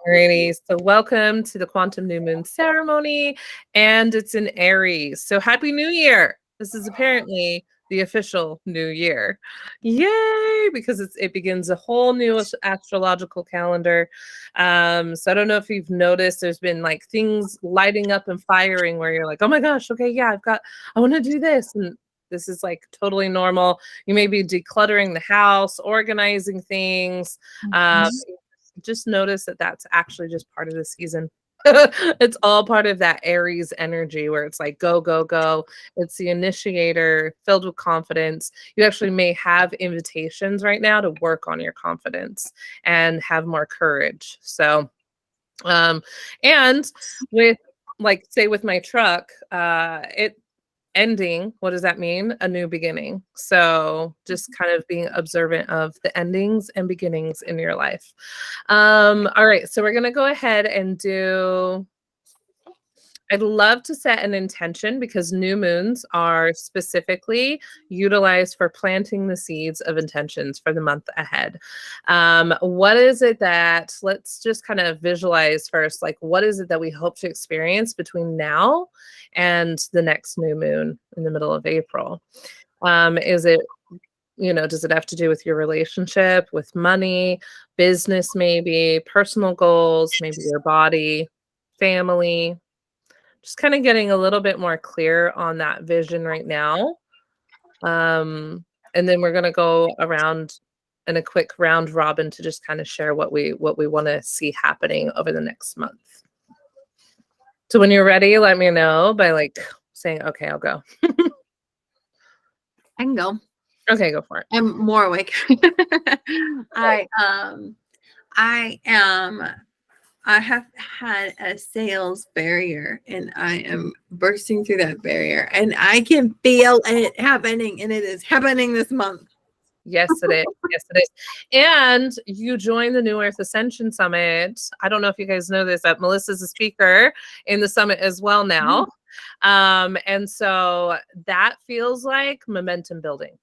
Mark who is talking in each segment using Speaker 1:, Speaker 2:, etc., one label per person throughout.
Speaker 1: Alrighty, so welcome to the Quantum New Moon ceremony, and it's in Aries. So happy New Year! This is apparently the official new year. Yay! Because it begins a whole new astrological calendar. So I don't know if you've noticed, there's been like things lighting up and firing where you're like, oh my gosh, okay, yeah, I want to do this, and this is like totally normal. You may be decluttering the house, organizing things. Just notice that that's actually just part of the season. It's all part of that Aries energy where it's like go, go, go. It's the initiator filled with confidence. You actually may have invitations right now to work on your confidence and have more courage. So, and with like, say with my truck, it ending, what does that mean? A new beginning. So just kind of being observant of the endings and beginnings in your life. All right, so we're gonna go ahead and do, I'd love to set an intention because new moons are specifically utilized for planting the seeds of intentions for the month ahead. What is it that, let's just kind of visualize first, like what is it that we hope to experience between now and the next new moon in the middle of April? Is it, does it have to do with your relationship, with money, business, maybe personal goals, maybe your body, family? Just kind of getting a little bit more clear on that vision right now. And then we're going to go around in a quick round robin to just kind of share what we want to see happening over the next month. So when you're ready, let me know by like saying, okay, I'll go.
Speaker 2: I can go.
Speaker 1: Okay, go for it.
Speaker 2: I'm more awake. I have had a sales barrier and I am bursting through that barrier and I can feel it happening, and it is happening this month.
Speaker 1: Yes, it is. Yes, it is. And you joined the New Earth Ascension Summit. I don't know if you guys know this, but Melissa's a speaker in the summit as well now. And so that feels like momentum building.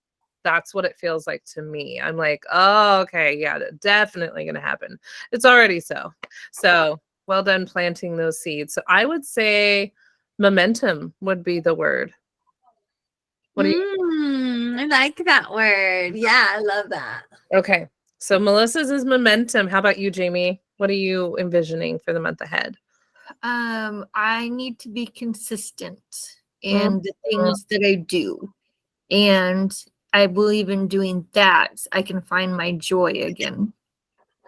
Speaker 1: That's what it feels like to me. I'm like, oh, okay, yeah, definitely going to happen. It's already so. So well done planting those seeds. So I would say momentum would be the word. What do you?
Speaker 2: I like that word. Yeah, I love that.
Speaker 1: Okay. So Melissa's is momentum. How about you, Jamie? What are you envisioning for the month ahead?
Speaker 2: I need to be consistent in the things that I do. And I believe in doing that, I can find my joy again.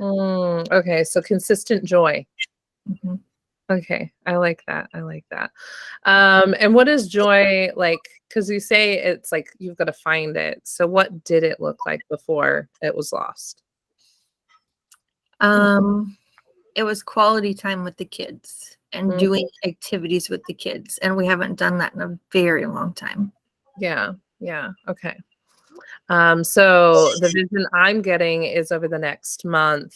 Speaker 1: Okay, so consistent joy. Okay, I like that. I like that. And what is joy like? Because you say it's like you've got to find it. So what did it look like before it was lost?
Speaker 2: It was quality time with the kids and doing activities with the kids. And we haven't done that in a very long time.
Speaker 1: Yeah. Yeah. Okay. So the vision I'm getting is over the next month,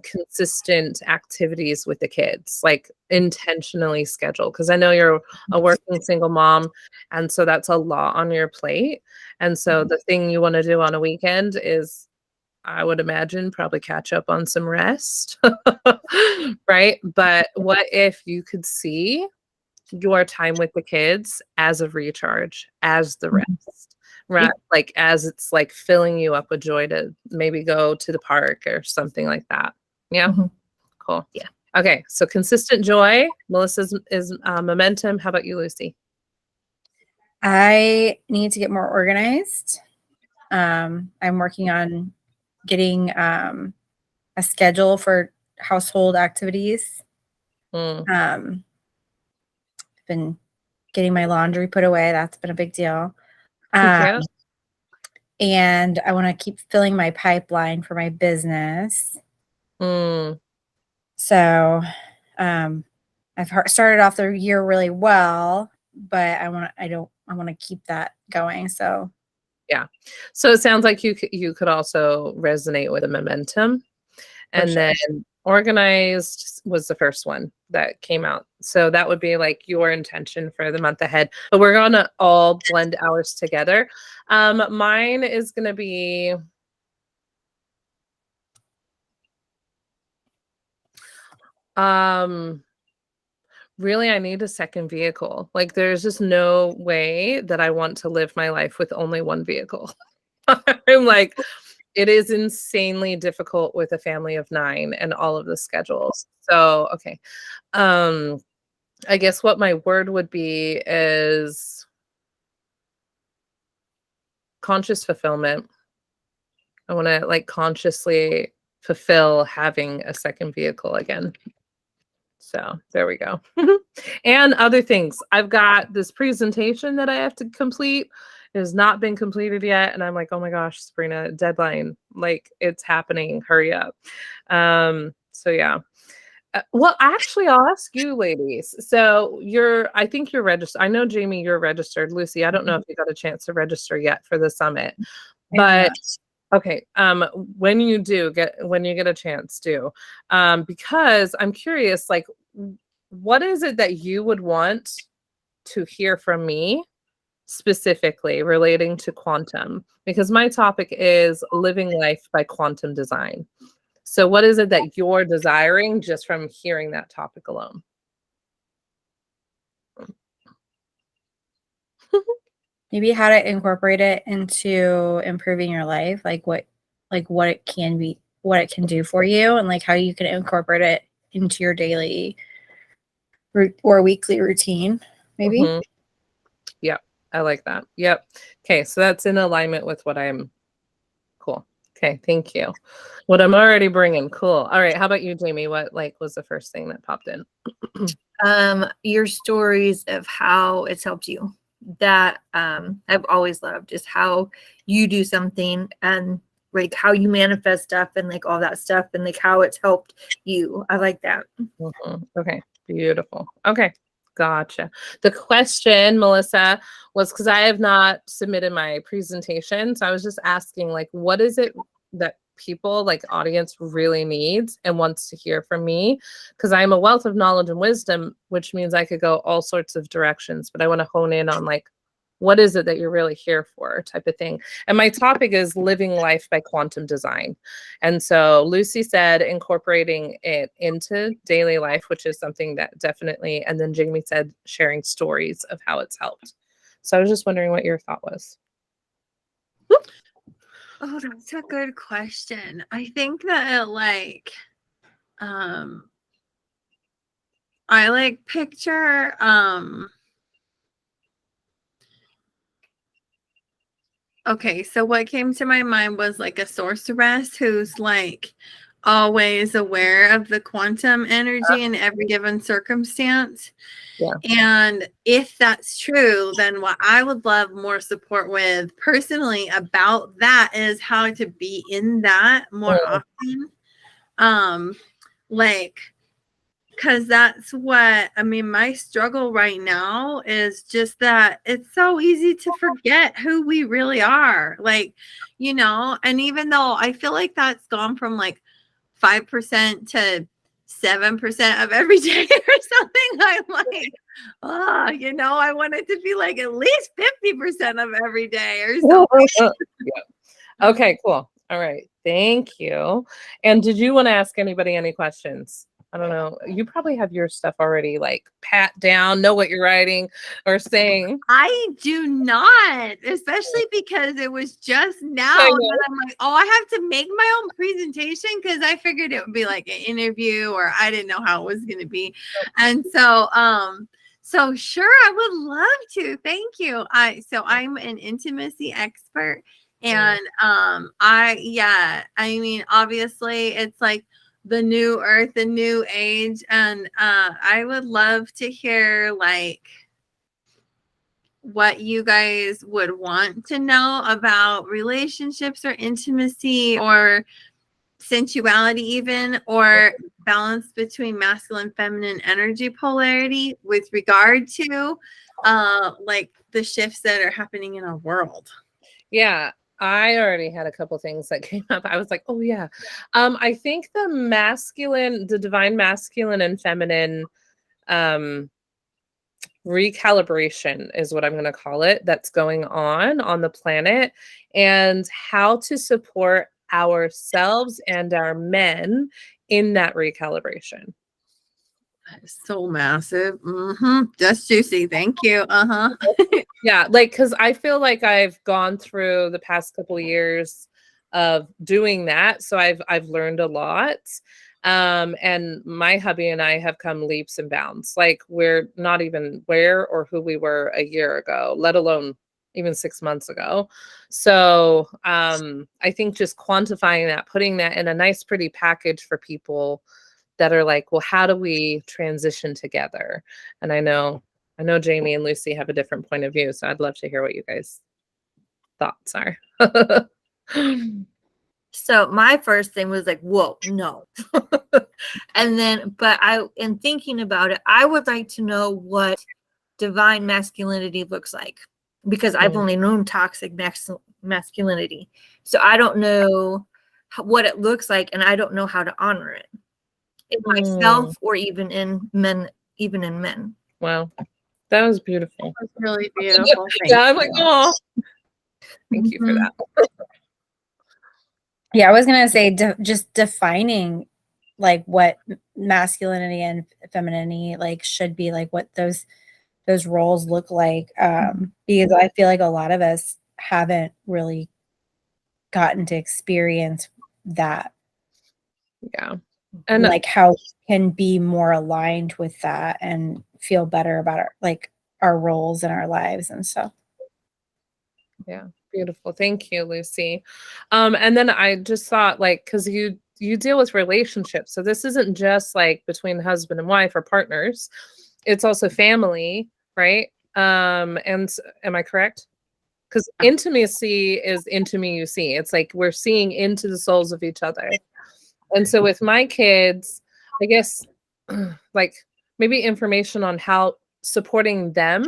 Speaker 1: consistent activities with the kids, like intentionally scheduled. Because I know you're a working single mom, and so that's a lot on your plate. And so the thing you want to do on a weekend is, I would imagine, probably catch up on some rest, right? But what if you could see your time with the kids as a recharge, as the rest? Right, like as it's like filling you up with joy to maybe go to the park or something like that. Yeah. Cool.
Speaker 2: Yeah.
Speaker 1: Okay, so consistent joy. Melissa's is momentum. How about you, Lucy?
Speaker 3: I need to get more organized. I'm working on getting a schedule for household activities. Been getting my laundry put away. That's been a big deal.
Speaker 1: Yeah.
Speaker 3: And I want to keep filling my pipeline for my business. So I've started off the year really well, but I want to keep that going. So
Speaker 1: yeah. So it sounds like you could also resonate with a momentum. And then organized was the first one that came out. So that would be like your intention for the month ahead. But we're going to all blend ours together. Mine is going to be Really, I need a second vehicle. Like, there's just no way that I want to live my life with only one vehicle. I'm like, it is insanely difficult with a family of 9 and all of the schedules. So, okay. I guess what my word would be is conscious fulfillment. I want to like consciously fulfill having a second vehicle again. So there we go. And other things. I've got this presentation that I have to complete. It has not been completed yet. And I'm like, oh my gosh, Sabrina, deadline. Like it's happening. Hurry up. So yeah. Well, actually, I'll ask you, ladies. So I think you're registered. I know, Jamie, you're registered. Lucy, I don't know if you got a chance to register yet for the summit, but okay. When you get a chance, do, because I'm curious, like, what is it that you would want to hear from me specifically relating to quantum? Because my topic is living life by quantum design. So what is it that you're desiring just from hearing that topic alone?
Speaker 3: Maybe how to incorporate it into improving your life, like what it can be, what it can do for you, and like how you can incorporate it into your daily or weekly routine, maybe.
Speaker 1: Mm-hmm. Yep, I like that. Yep. Okay, so that's in alignment with what I'm. Cool. Okay, thank you. What I'm already bringing. Cool. All right, how about you, Jamie? What was the first thing that popped in?
Speaker 2: Your stories of how it's helped you. That I've always loved is how you do something and like how you manifest stuff and like all that stuff and like how it's helped you. I like that.
Speaker 1: Mm-hmm. Okay, beautiful. Okay, gotcha. The question, Melissa, was because I have not submitted my presentation, so I was just asking, like, what is it that people, like audience, really needs and wants to hear from me? Because I'm a wealth of knowledge and wisdom, which means I could go all sorts of directions, but I want to hone in on like, what is it that you're really here for, type of thing. And my topic is living life by quantum design. And so Lucy said incorporating it into daily life, which is something that definitely, and then Jamie said sharing stories of how it's helped. So I was just wondering what your thought was.
Speaker 4: Oh, that's a good question. I think that I like picture okay, so what came to my mind was like a sorceress who's like always aware of the quantum energy in every given circumstance.
Speaker 1: Yeah.
Speaker 4: And if that's true, then what I would love more support with personally about that is how to be in that more often. Like, because that's what I mean. My struggle right now is just that it's so easy to forget who we really are. Like, and even though I feel like that's gone from like 5% to 7% of every day or something, I'm like, I want it to be like at least 50% of every day or something.
Speaker 1: Yeah. Okay, cool. All right. Thank you. And did you want to ask anybody any questions? I don't know. You probably have your stuff already like pat down, know what you're writing or saying.
Speaker 4: I do not, especially because it was just now that I'm like, oh, I have to make my own presentation because I figured it would be like an interview or I didn't know how it was going to be. And so, sure, I would love to. Thank you. I'm an intimacy expert and I mean, obviously it's like the new earth, the new age. And I would love to hear like what you guys would want to know about relationships or intimacy or sensuality even, or balance between masculine feminine energy polarity with regard to like the shifts that are happening in our world.
Speaker 1: Yeah, I already had a couple things that came up. I was like, oh yeah. I think the divine masculine and feminine recalibration is what I'm going to call it, that's going on the planet, and how to support ourselves and our men in that recalibration.
Speaker 4: So massive. Just juicy. Thank you.
Speaker 1: Yeah, like, because I feel like I've gone through the past couple years of doing that, so I've learned a lot. And my hubby and I have come leaps and bounds. Like, we're not even where or who we were a year ago, let alone even 6 months ago. So I think just quantifying that, putting that in a nice, pretty package for people that are like, well, how do we transition together? And I know Jamie and Lucy have a different point of view, so I'd love to hear what you guys' thoughts are.
Speaker 2: So my first thing was like, whoa, no. And then, but in thinking about it, I would like to know what divine masculinity looks like, because I've only known toxic masculinity. So I don't know what it looks like, and I don't know how to honor it in myself or even in men.
Speaker 1: Wow, that was beautiful.
Speaker 4: That's really beautiful.
Speaker 1: Yeah, I'm like, oh, thank you for that.
Speaker 3: Yeah, I was gonna say just defining like what masculinity and femininity like should be, like what those roles look like, because I feel like a lot of us haven't really gotten to experience that.
Speaker 1: Yeah, and
Speaker 3: like how we can be more aligned with that and feel better about our roles in our lives and stuff.
Speaker 1: yeah, beautiful. Thank you, Lucy. And then I just thought, like, because you deal with relationships, so this isn't just like between husband and wife or partners, it's also family, right? And am I correct? Because intimacy is intimacy. It's like we're seeing into the souls of each other. And so with my kids, I guess like maybe information on how supporting them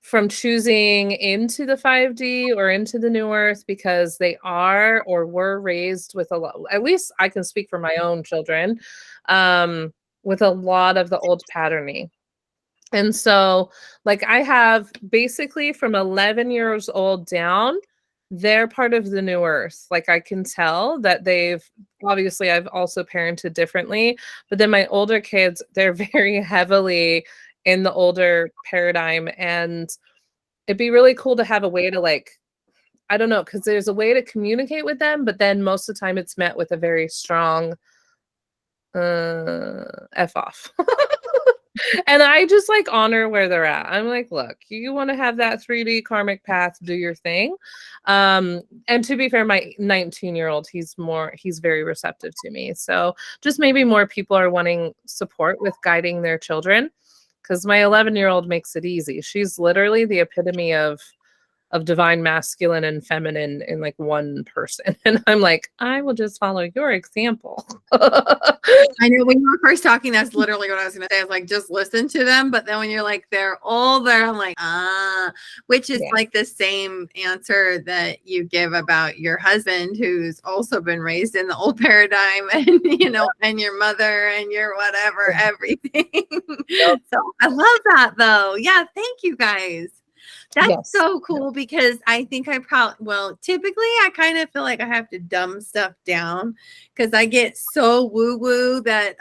Speaker 1: from choosing into the 5D or into the new earth, because they are or were raised with a lot, at least I can speak for my own children, with a lot of the old patterning. And so like I have basically from 11 years old down, they're part of the new earth. Like I can tell that obviously I've also parented differently, but then my older kids, they're very heavily in the older paradigm, and it'd be really cool to have a way to like, I don't know, because there's a way to communicate with them, but then most of the time it's met with a very strong F off. And I just like honor where they're at. I'm like, look, you want to have that 3D karmic path, do your thing. And to be fair, my 19-year-old, he's very receptive to me. So just maybe more people are wanting support with guiding their children, because my 11-year-old makes it easy. She's literally the epitome of divine masculine and feminine in like one person. And I'm like, I will just follow your example.
Speaker 4: I know when you were first talking, that's literally what I was going to say. I was like, just listen to them. But then when you're like, they're older, I'm like, which is like the same answer that you give about your husband, who's also been raised in the old paradigm, and, you know, and your mother and your whatever, everything. So I love that though. Yeah. Thank you guys. That's so cool, because I think typically I kind of feel like I have to dumb stuff down, because I get so woo-woo that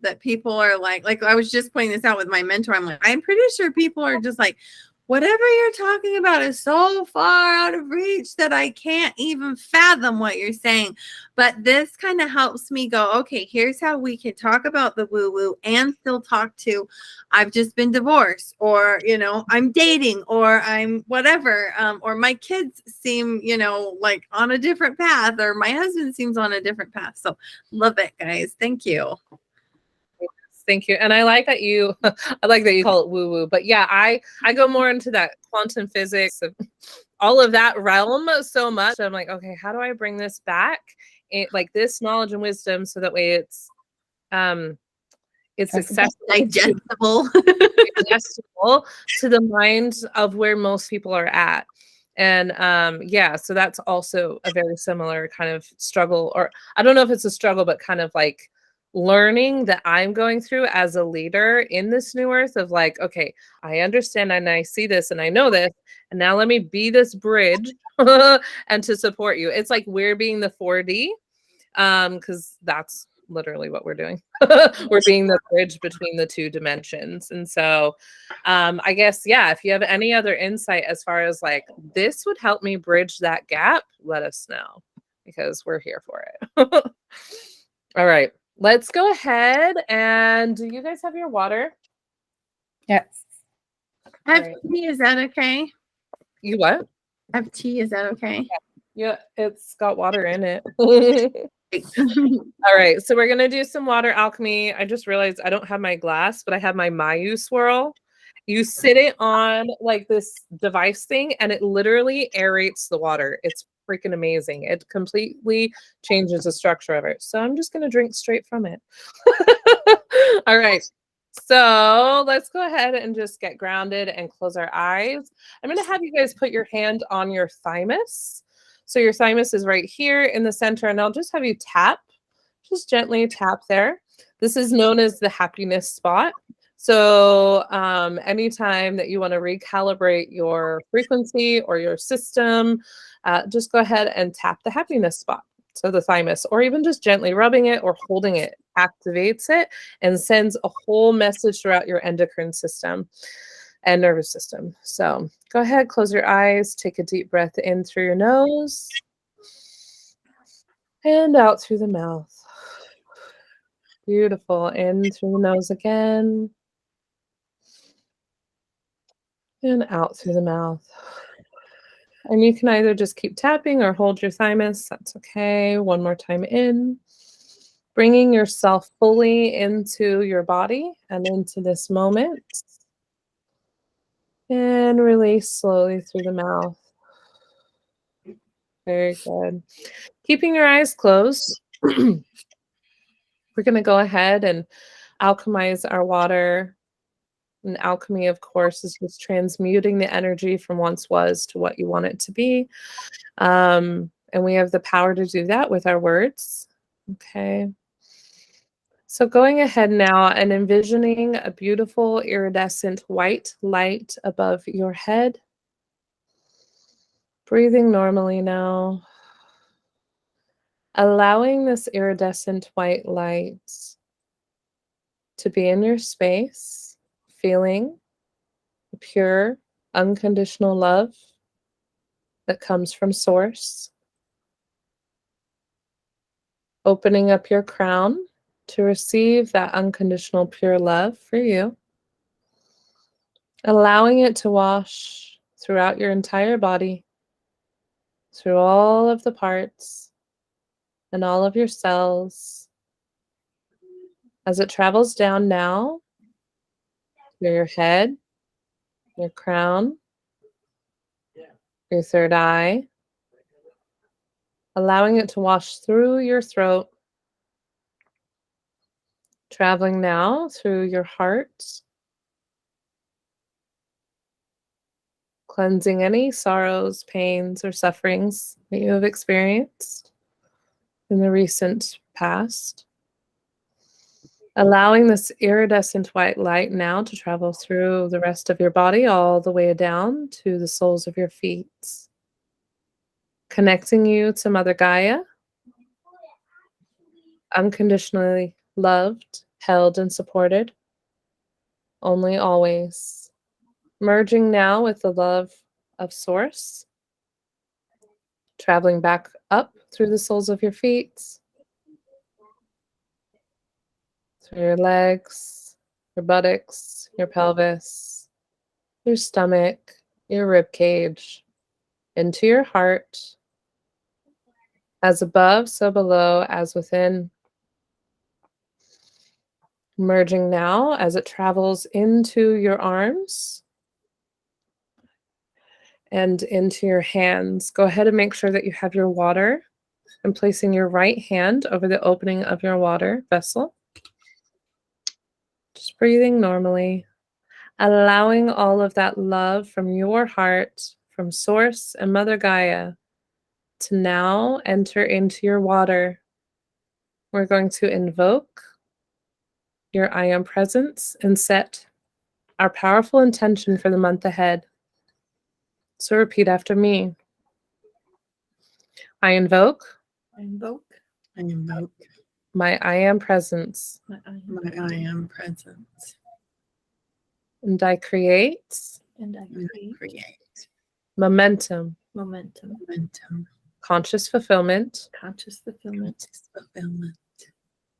Speaker 4: that people are like I was just pointing this out with my mentor. I'm like, I'm pretty sure people are just like, whatever you're talking about is so far out of reach that I can't even fathom what you're saying. But this kind of helps me go, okay, here's how we can talk about the woo-woo and still talk to, I've just been divorced, or, you know, I'm dating, or I'm whatever, or my kids seem, you know, like on a different path, or my husband seems on a different path. So love it, guys. Thank you.
Speaker 1: Thank you. And I like that you call it woo woo, but yeah, I go more into that quantum physics and all of that realm so much. I'm like, okay, how do I bring this back? Like this knowledge and wisdom, so that way it's accessible,
Speaker 4: digestible
Speaker 1: to the mind of where most people are at. And so that's also a very similar kind of struggle, or I don't know if it's a struggle, but kind of like learning that I'm going through as a leader in this new earth of like, okay, I understand and I see this and I know this, and now let me be this bridge and to support you. It's like we're being the 4D, because that's literally what we're doing. We're being the bridge between the two dimensions. And so I guess, yeah, if you have any other insight as far as like, this would help me bridge that gap, let us know because we're here for it. All right, let's go ahead. And do you guys have your water?
Speaker 3: Yes.
Speaker 4: I have
Speaker 1: Right.
Speaker 4: tea. Is that okay?
Speaker 1: You what?
Speaker 4: I have tea. Is that okay?
Speaker 1: Yeah, it's got water in it. All right, so we're gonna do some water alchemy. I just realized I don't have my glass, but I have my Mayu swirl. You sit it on like this device thing, and it literally aerates the water. It's freaking amazing. It completely changes the structure of it. So I'm just gonna drink straight from it. All right. So let's go ahead and just get grounded and close our eyes. I'm gonna have you guys put your hand on your thymus. So your thymus is right here in the center, and I'll just have you tap, just gently tap there. This is known as the happiness spot. So anytime that you want to recalibrate your frequency or your system, just go ahead and tap the happiness spot. So the thymus, or even just gently rubbing it or holding it, activates it and sends a whole message throughout your endocrine system and nervous system. So go ahead, close your eyes, take a deep breath in through your nose and out through the mouth. Beautiful. In through the nose again and out through the mouth. And you can either just keep tapping or hold your thymus. That's okay. One more time in. Bringing yourself fully into your body and into this moment. And release slowly through the mouth. Very good. Keeping your eyes closed, we're going to go ahead and alchemize our water. And alchemy, of course, is just transmuting the energy from once was to what you want it to be. And we have the power to do that with our words. Okay. So going ahead now and envisioning a beautiful iridescent white light above your head. Breathing normally now. Allowing this iridescent white light to be in your space, feeling the pure, unconditional love that comes from Source. Opening up your crown to receive that unconditional pure love for you. Allowing it to wash throughout your entire body, through all of the parts and all of your cells. As it travels down now, through your head, your crown, your third eye, allowing it to wash through your throat, traveling now through your heart, cleansing any sorrows, pains, or sufferings that you have experienced in the recent past. Allowing this iridescent white light now to travel through the rest of your body, all the way down to the soles of your feet. Connecting you to Mother Gaia, unconditionally loved, held, and supported, only always. Merging now with the love of Source, traveling back up through the soles of your feet, through your legs, your buttocks, your pelvis, your stomach, your rib cage, into your heart, as above, so below, as within. Merging now as it travels into your arms and into your hands. Go ahead and make sure that you have your water and placing your right hand over the opening of your water vessel. Just breathing normally, allowing all of that love from your heart, from Source and Mother Gaia, to now enter into your water. We're going to invoke your I Am Presence and set our powerful intention for the month ahead. So repeat after me. I invoke
Speaker 2: I invoke
Speaker 4: I invoke
Speaker 1: my I am presence,
Speaker 4: my I am presence,
Speaker 1: and I create
Speaker 2: And I
Speaker 4: and I
Speaker 2: create
Speaker 4: create
Speaker 1: momentum,
Speaker 2: momentum,
Speaker 1: conscious fulfillment,
Speaker 2: conscious fulfillment,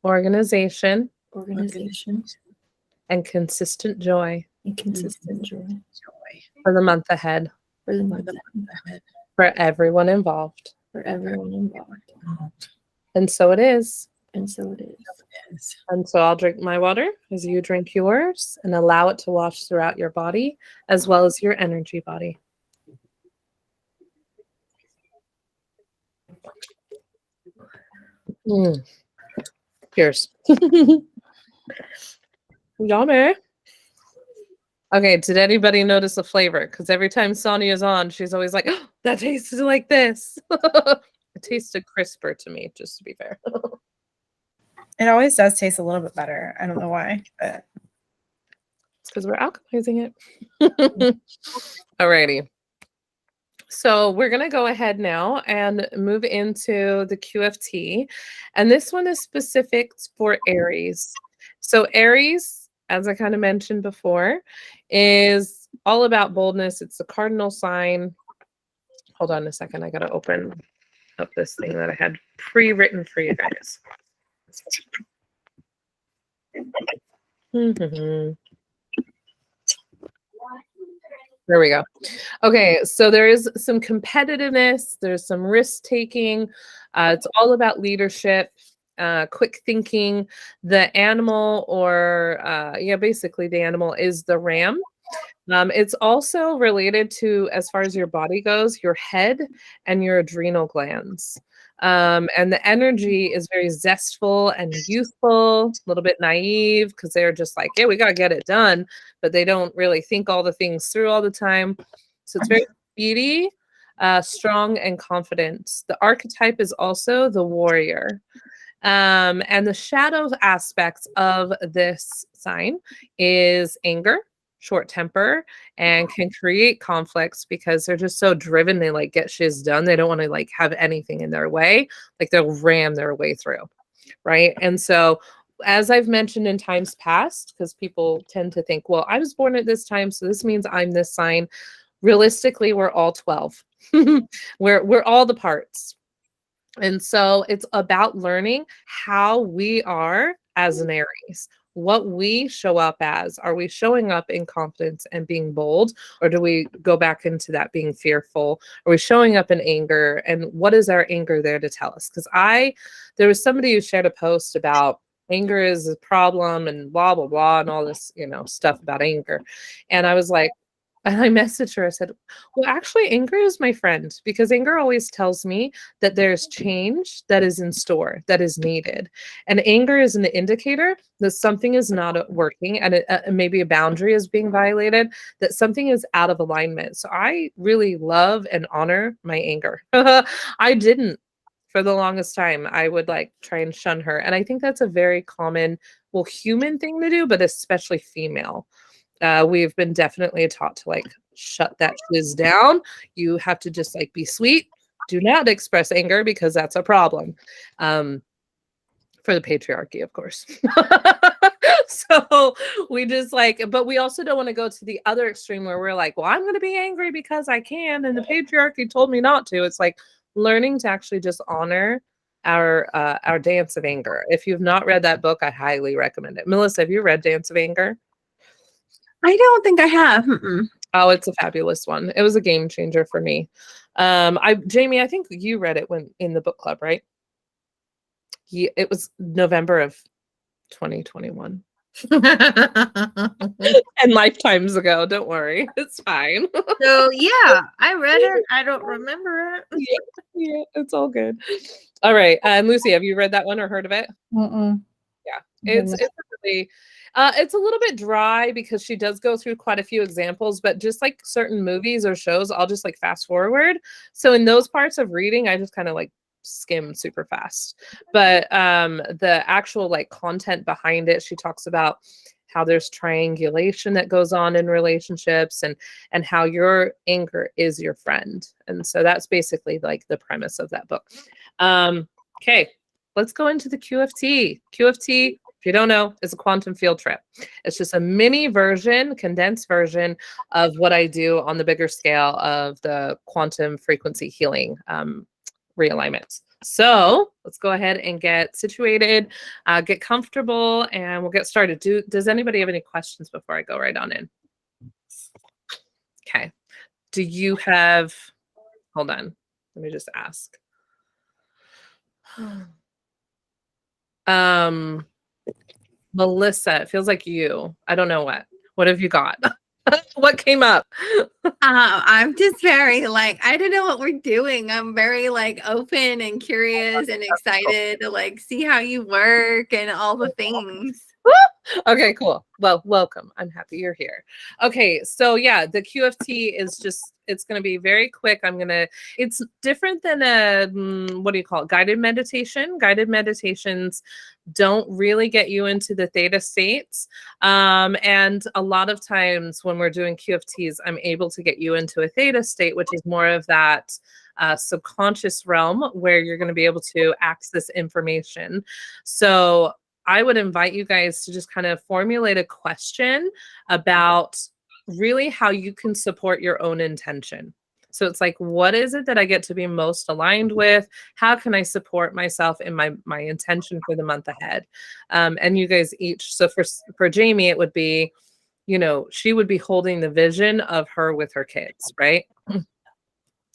Speaker 1: organization,
Speaker 2: organization,
Speaker 1: and consistent joy
Speaker 2: and consistent joy
Speaker 1: for the month ahead,
Speaker 2: for the month
Speaker 4: ahead.
Speaker 1: for everyone involved.
Speaker 2: for everyone involved.
Speaker 1: And so it is.
Speaker 2: And so it is.
Speaker 4: Yes.
Speaker 1: And so I'll drink my water as you drink yours and allow it to wash throughout your body as well as your energy body. Cheers. Yummy. Okay, did anybody notice the flavor? Because every time Sonia's on, she's always like, oh, that tasted like this. It tasted crisper to me, just to be fair.
Speaker 3: It always does taste a little bit better. I don't know why, but
Speaker 1: It's because we're alchemizing it. Alrighty. So we're going to go ahead now and move into the QFT. And this one is specific for Aries. So Aries, as I kind of mentioned before, is all about boldness. It's the cardinal sign. Hold on a second. I got to open up this thing that I had pre-written for you guys. There we go. Okay, so there is some competitiveness. There's some risk taking. It's all about leadership, quick thinking. The animal, or basically the animal is the ram. It's also related to, as far as your body goes, your head and your adrenal glands. And the energy is very zestful and youthful, a little bit naive, because they're just like, yeah, we got to get it done. But they don't really think all the things through all the time. So it's very speedy, strong, and confident. The archetype is also the warrior. And the shadow aspects of this sign is anger, short temper, and can create conflicts because they're just so driven. They like get shiz done. They don't want to like have anything in their way. Like they'll ram their way through. Right. And so, as I've mentioned in times past, because people tend to think, well, I was born at this time, so this means I'm this sign. Realistically, we're all 12. we're all the parts. And so it's about learning how we are as an Aries, what we show up as. Are we showing up in confidence and being bold, or do we go back into that being fearful? Are we showing up in anger? And what is our anger there to tell us? Because there was somebody who shared a post about anger is a problem and blah, blah, blah, and all this, stuff about anger. And I was like, and I messaged her, I said, well, actually, anger is my friend, because anger always tells me that there's change that is in store, that is needed. And anger is an indicator that something is not working, and maybe a boundary is being violated, that something is out of alignment. So I really love and honor my anger. I didn't for the longest time. I would like try and shun her. And I think that's a very common, human thing to do, but especially female. We've been definitely taught to like shut that shiz down. You have to just like be sweet. Do not express anger because that's a problem. For the patriarchy, of course. So we just but we also don't want to go to the other extreme where we're like, well, I'm going to be angry because I can, and the patriarchy told me not to. It's like learning to actually just honor our Dance of Anger. If you've not read that book, I highly recommend it. Melissa, have you read Dance of Anger?
Speaker 4: I don't think I have.
Speaker 1: Oh, it's a fabulous one. It was a game changer for me. Jamie, I think you read it when in the book club, right? It was November of 2021. And lifetimes ago. Don't worry. It's fine.
Speaker 2: So yeah, I read it. I don't remember it.
Speaker 1: Yeah, it's all good. All right. Lucy, have you read that one or heard of it?
Speaker 3: mm-mm.
Speaker 1: Yeah. It's really it's a little bit dry because she does go through quite a few examples, but just like certain movies or shows, I'll just like fast forward. So in those parts of reading, I just kind of like skim super fast. But the actual like content behind it, she talks about how there's triangulation that goes on in relationships, and how your anger is your friend. And so that's basically like the premise of that book. Okay. let's go into the QFT. QFT, if you don't know, is a quantum field trip. It's just a mini version, condensed version of what I do on the bigger scale of the quantum frequency healing realignments. So let's go ahead and get situated, get comfortable, and we'll get started. Does anybody have any questions before I go right on in? Okay. Do you have, hold on, let me just ask. Melissa, it feels like you. I don't know what. What have you got? What came up?
Speaker 4: I'm just very like, I don't know what we're doing. I'm very like open and curious and excited to like see how you work and all the things.
Speaker 1: Okay, cool. Well, welcome. I'm happy you're here. Okay, so yeah, the QFT is just, it's going to be very quick. It's different than a, what do you call it? Guided meditation. Guided meditations don't really get you into the theta states. And a lot of times when we're doing QFTs, I'm able to get you into a theta state, which is more of that subconscious realm where you're going to be able to access information. So I would invite you guys to just kind of formulate a question about really how you can support your own intention. So it's like, what is it that I get to be most aligned with? How can I support myself in my intention for the month ahead? And you guys each, so for Jamie, it would be, she would be holding the vision of her with her kids, right?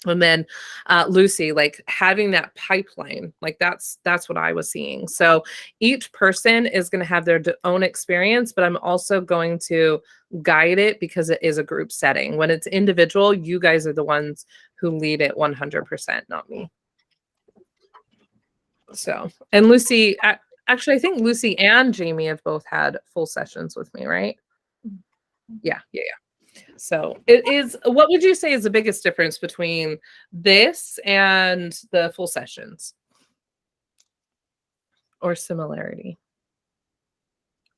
Speaker 1: And then Lucy, like having that pipeline, like that's what I was seeing. So each person is going to have their own experience, but I'm also going to guide it because it is a group setting. When it's individual, you guys are the ones who lead it 100%, not me. So, and Lucy, actually, I think Lucy and Jamie have both had full sessions with me, right? Yeah. So it is, what would you say is the biggest difference between this and the full sessions or similarity?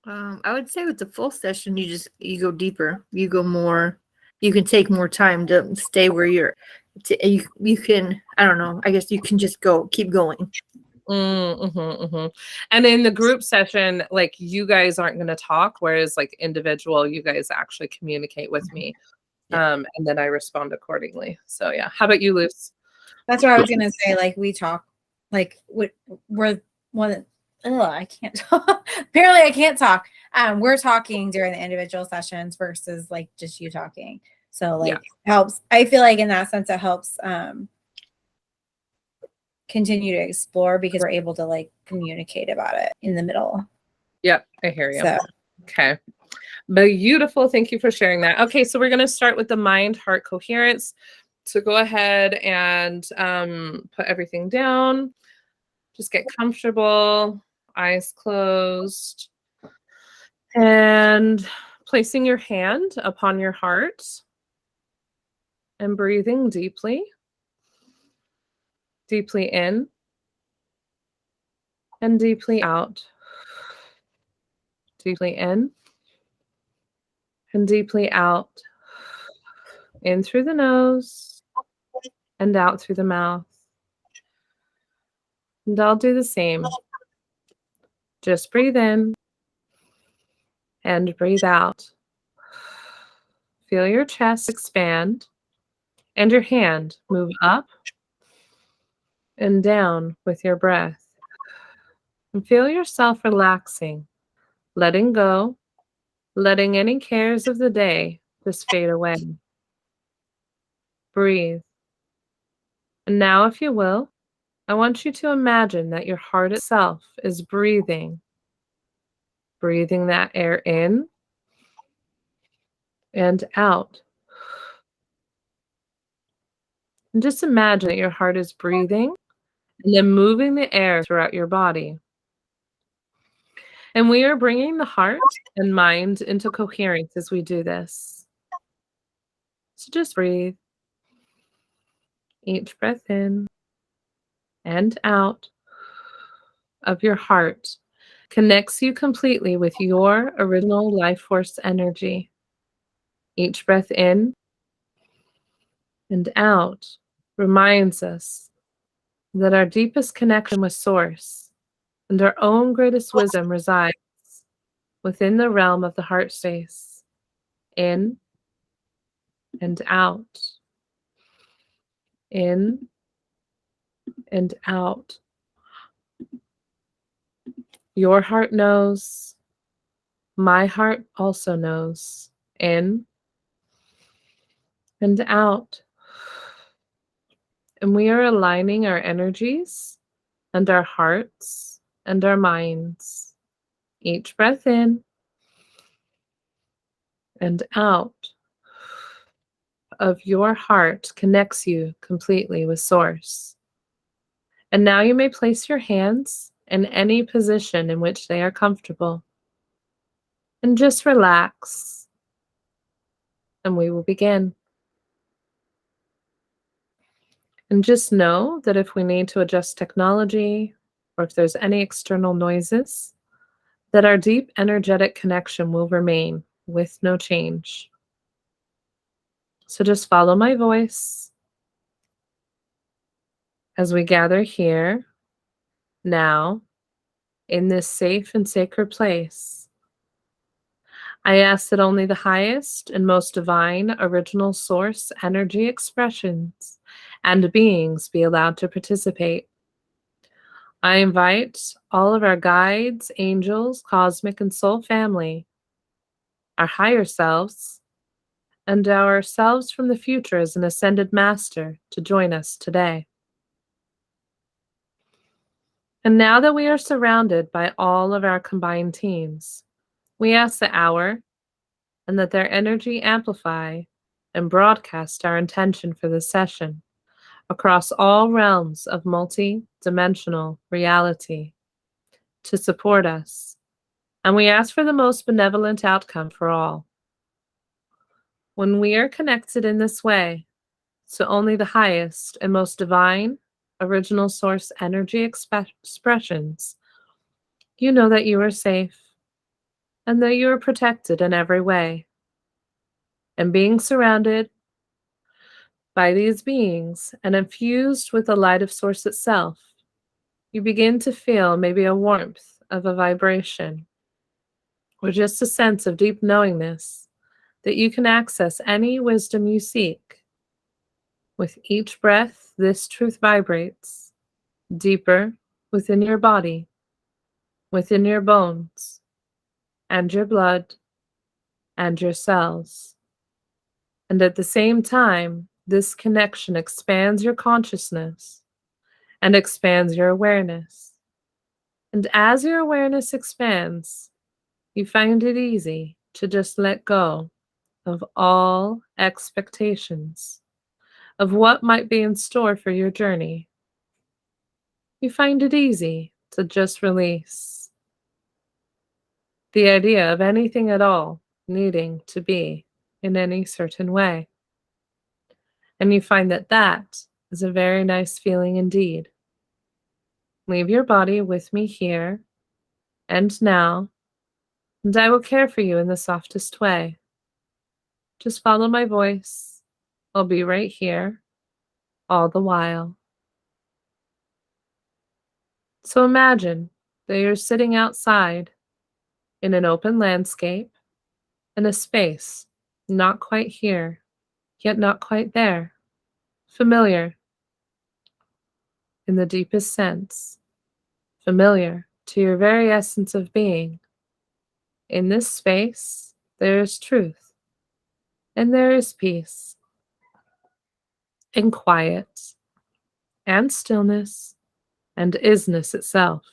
Speaker 2: I would say with the full session, you go deeper, you go more, you can take more time to stay where you can, I don't know, I guess you can just keep going.
Speaker 1: And in the group session, like you guys aren't going to talk, whereas like individual, you guys actually communicate with me. And then I respond accordingly. So yeah. How about you, Luce?
Speaker 3: That's what I was gonna say. Like we talk, like we're one. I can't talk. Apparently, I can't talk. We're talking during the individual sessions versus like just you talking. So like helps. I feel like in that sense, it helps continue to explore because we're able to like communicate about it in the middle.
Speaker 1: Yep, I hear you.
Speaker 3: So.
Speaker 1: Okay. Beautiful. Thank you for sharing that. Okay, so we're going to start with the mind-heart coherence. So go ahead and put everything down. Just get comfortable, eyes closed, and placing your hand upon your heart and breathing deeply. Deeply in and deeply out. Deeply in and deeply out. In through the nose and out through the mouth. And I'll do the same. Just breathe in and breathe out. Feel your chest expand and your hand move up and down with your breath. And feel yourself relaxing, letting go, letting any cares of the day just fade away. Breathe. And now, if you will, I want you to imagine that your heart itself is breathing. Breathing that air in and out. And just imagine that your heart is breathing and then moving the air throughout your body. And we are bringing the heart and mind into coherence as we do this. So just breathe. Each breath in and out of your heart connects you completely with your original life force energy. Each breath in and out reminds us that our deepest connection with Source and our own greatest wisdom resides within the realm of the heart space, in and out, in and out. Your heart knows, my heart also knows, in and out. And we are aligning our energies and our hearts and our minds. Each breath in and out of your heart connects you completely with Source. And now you may place your hands in any position in which they are comfortable. And just relax. And we will begin. And just know that if we need to adjust technology or if there's any external noises, that our deep energetic connection will remain with no change. So just follow my voice as we gather here, now, in this safe and sacred place. I ask that only the highest and most divine original source energy expressions and beings be allowed to participate. I invite all of our guides, angels, cosmic and soul family, our higher selves, and our selves from the future as an ascended master to join us today. And now that we are surrounded by all of our combined teams, we ask the hour and that their energy amplify and broadcast our intention for this session across all realms of multi-dimensional reality to support us. And we ask for the most benevolent outcome for all. When we are connected in this way to only the highest and most divine original source energy expressions, you know that you are safe and that you are protected in every way. And being surrounded by these beings and infused with the light of Source itself, you begin to feel maybe a warmth of a vibration or just a sense of deep knowingness that you can access any wisdom you seek. With each breath, this truth vibrates deeper within your body, within your bones, and your blood, and your cells. And at the same time, this connection expands your consciousness and expands your awareness. And as your awareness expands, you find it easy to just let go of all expectations of what might be in store for your journey. You find it easy to just release the idea of anything at all needing to be in any certain way. And you find that that is a very nice feeling indeed. Leave your body with me here and now, and I will care for you in the softest way. Just follow my voice. I'll be right here all the while. So imagine that you're sitting outside in an open landscape, in a space not quite here, yet not quite there, familiar in the deepest sense, familiar to your very essence of being. In this space, there is truth, and there is peace, and quiet, and stillness, and isness itself,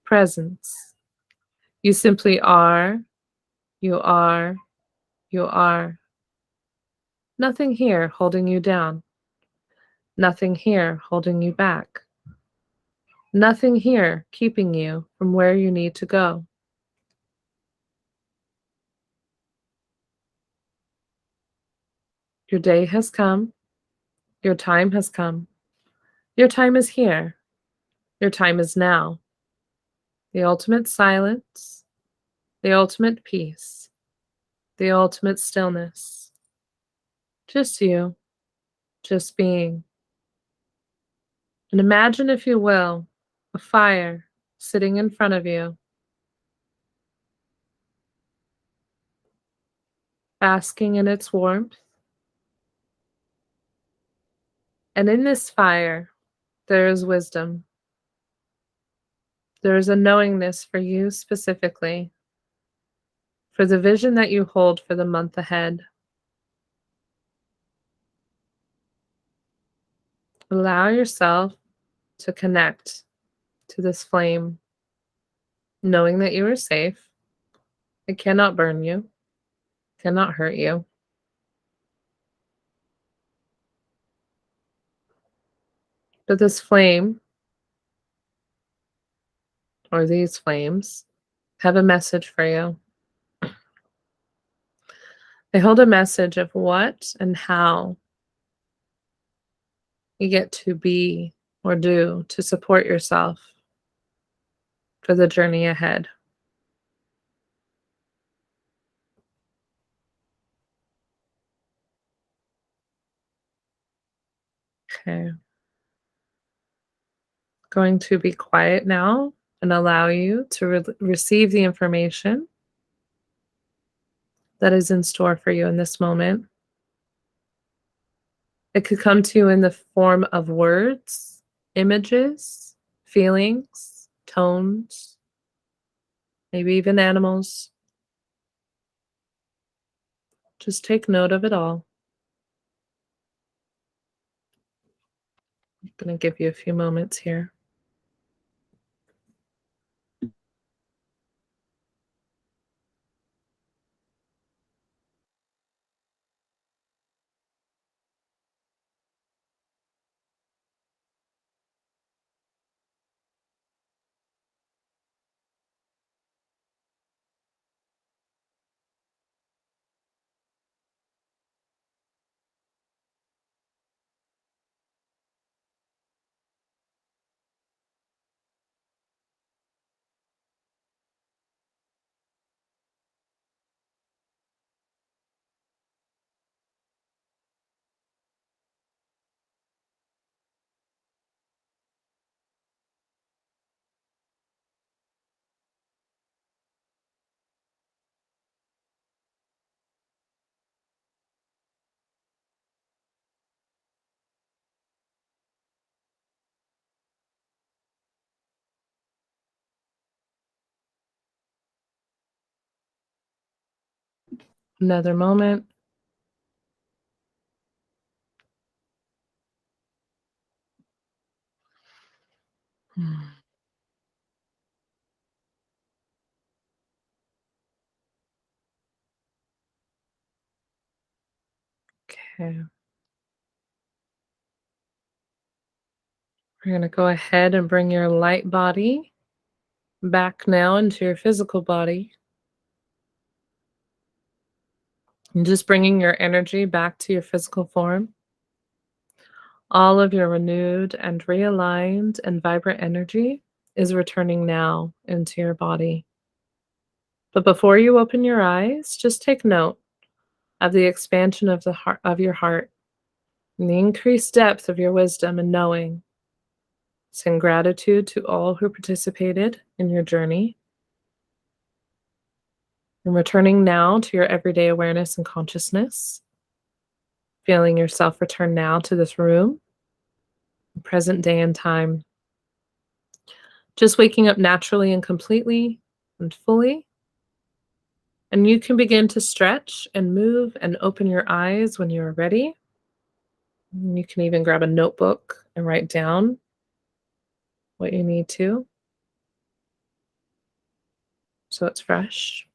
Speaker 1: presence. You simply are, you are, you are. Nothing here holding you down. Nothing here holding you back. Nothing here keeping you from where you need to go. Your day has come. Your time has come. Your time is here. Your time is now. The ultimate silence, the ultimate peace, the ultimate stillness. Just you, just being. And imagine, if you will, a fire sitting in front of you, basking in its warmth. And in this fire, there is wisdom. There is a knowingness for you specifically, for the vision that you hold for the month ahead. Allow yourself to connect to this flame, knowing that you are safe. It cannot burn you, cannot hurt you. But this flame, or these flames, have a message for you. They hold a message of what and how you get to be or do to support yourself for the journey ahead. Okay. Going to be quiet now and allow you to receive the information that is in store for you in this moment. It could come to you in the form of words, images, feelings, tones, maybe even animals. Just take note of it all. I'm going to give you a few moments here. Another moment. Okay. We're going to go ahead and bring your light body back now into your physical body. And just bringing your energy back to your physical form. All of your renewed and realigned and vibrant energy is returning now into your body. But before you open your eyes, just take note of the expansion of the heart of your heart and the increased depth of your wisdom and knowing. Send gratitude to all who participated in your journey. And returning now to your everyday awareness and consciousness, feeling yourself return now to this room, present day and time. Just waking up naturally and completely and fully. And you can begin to stretch and move and open your eyes when you are ready. And you can even grab a notebook and write down what you need to, so it's fresh.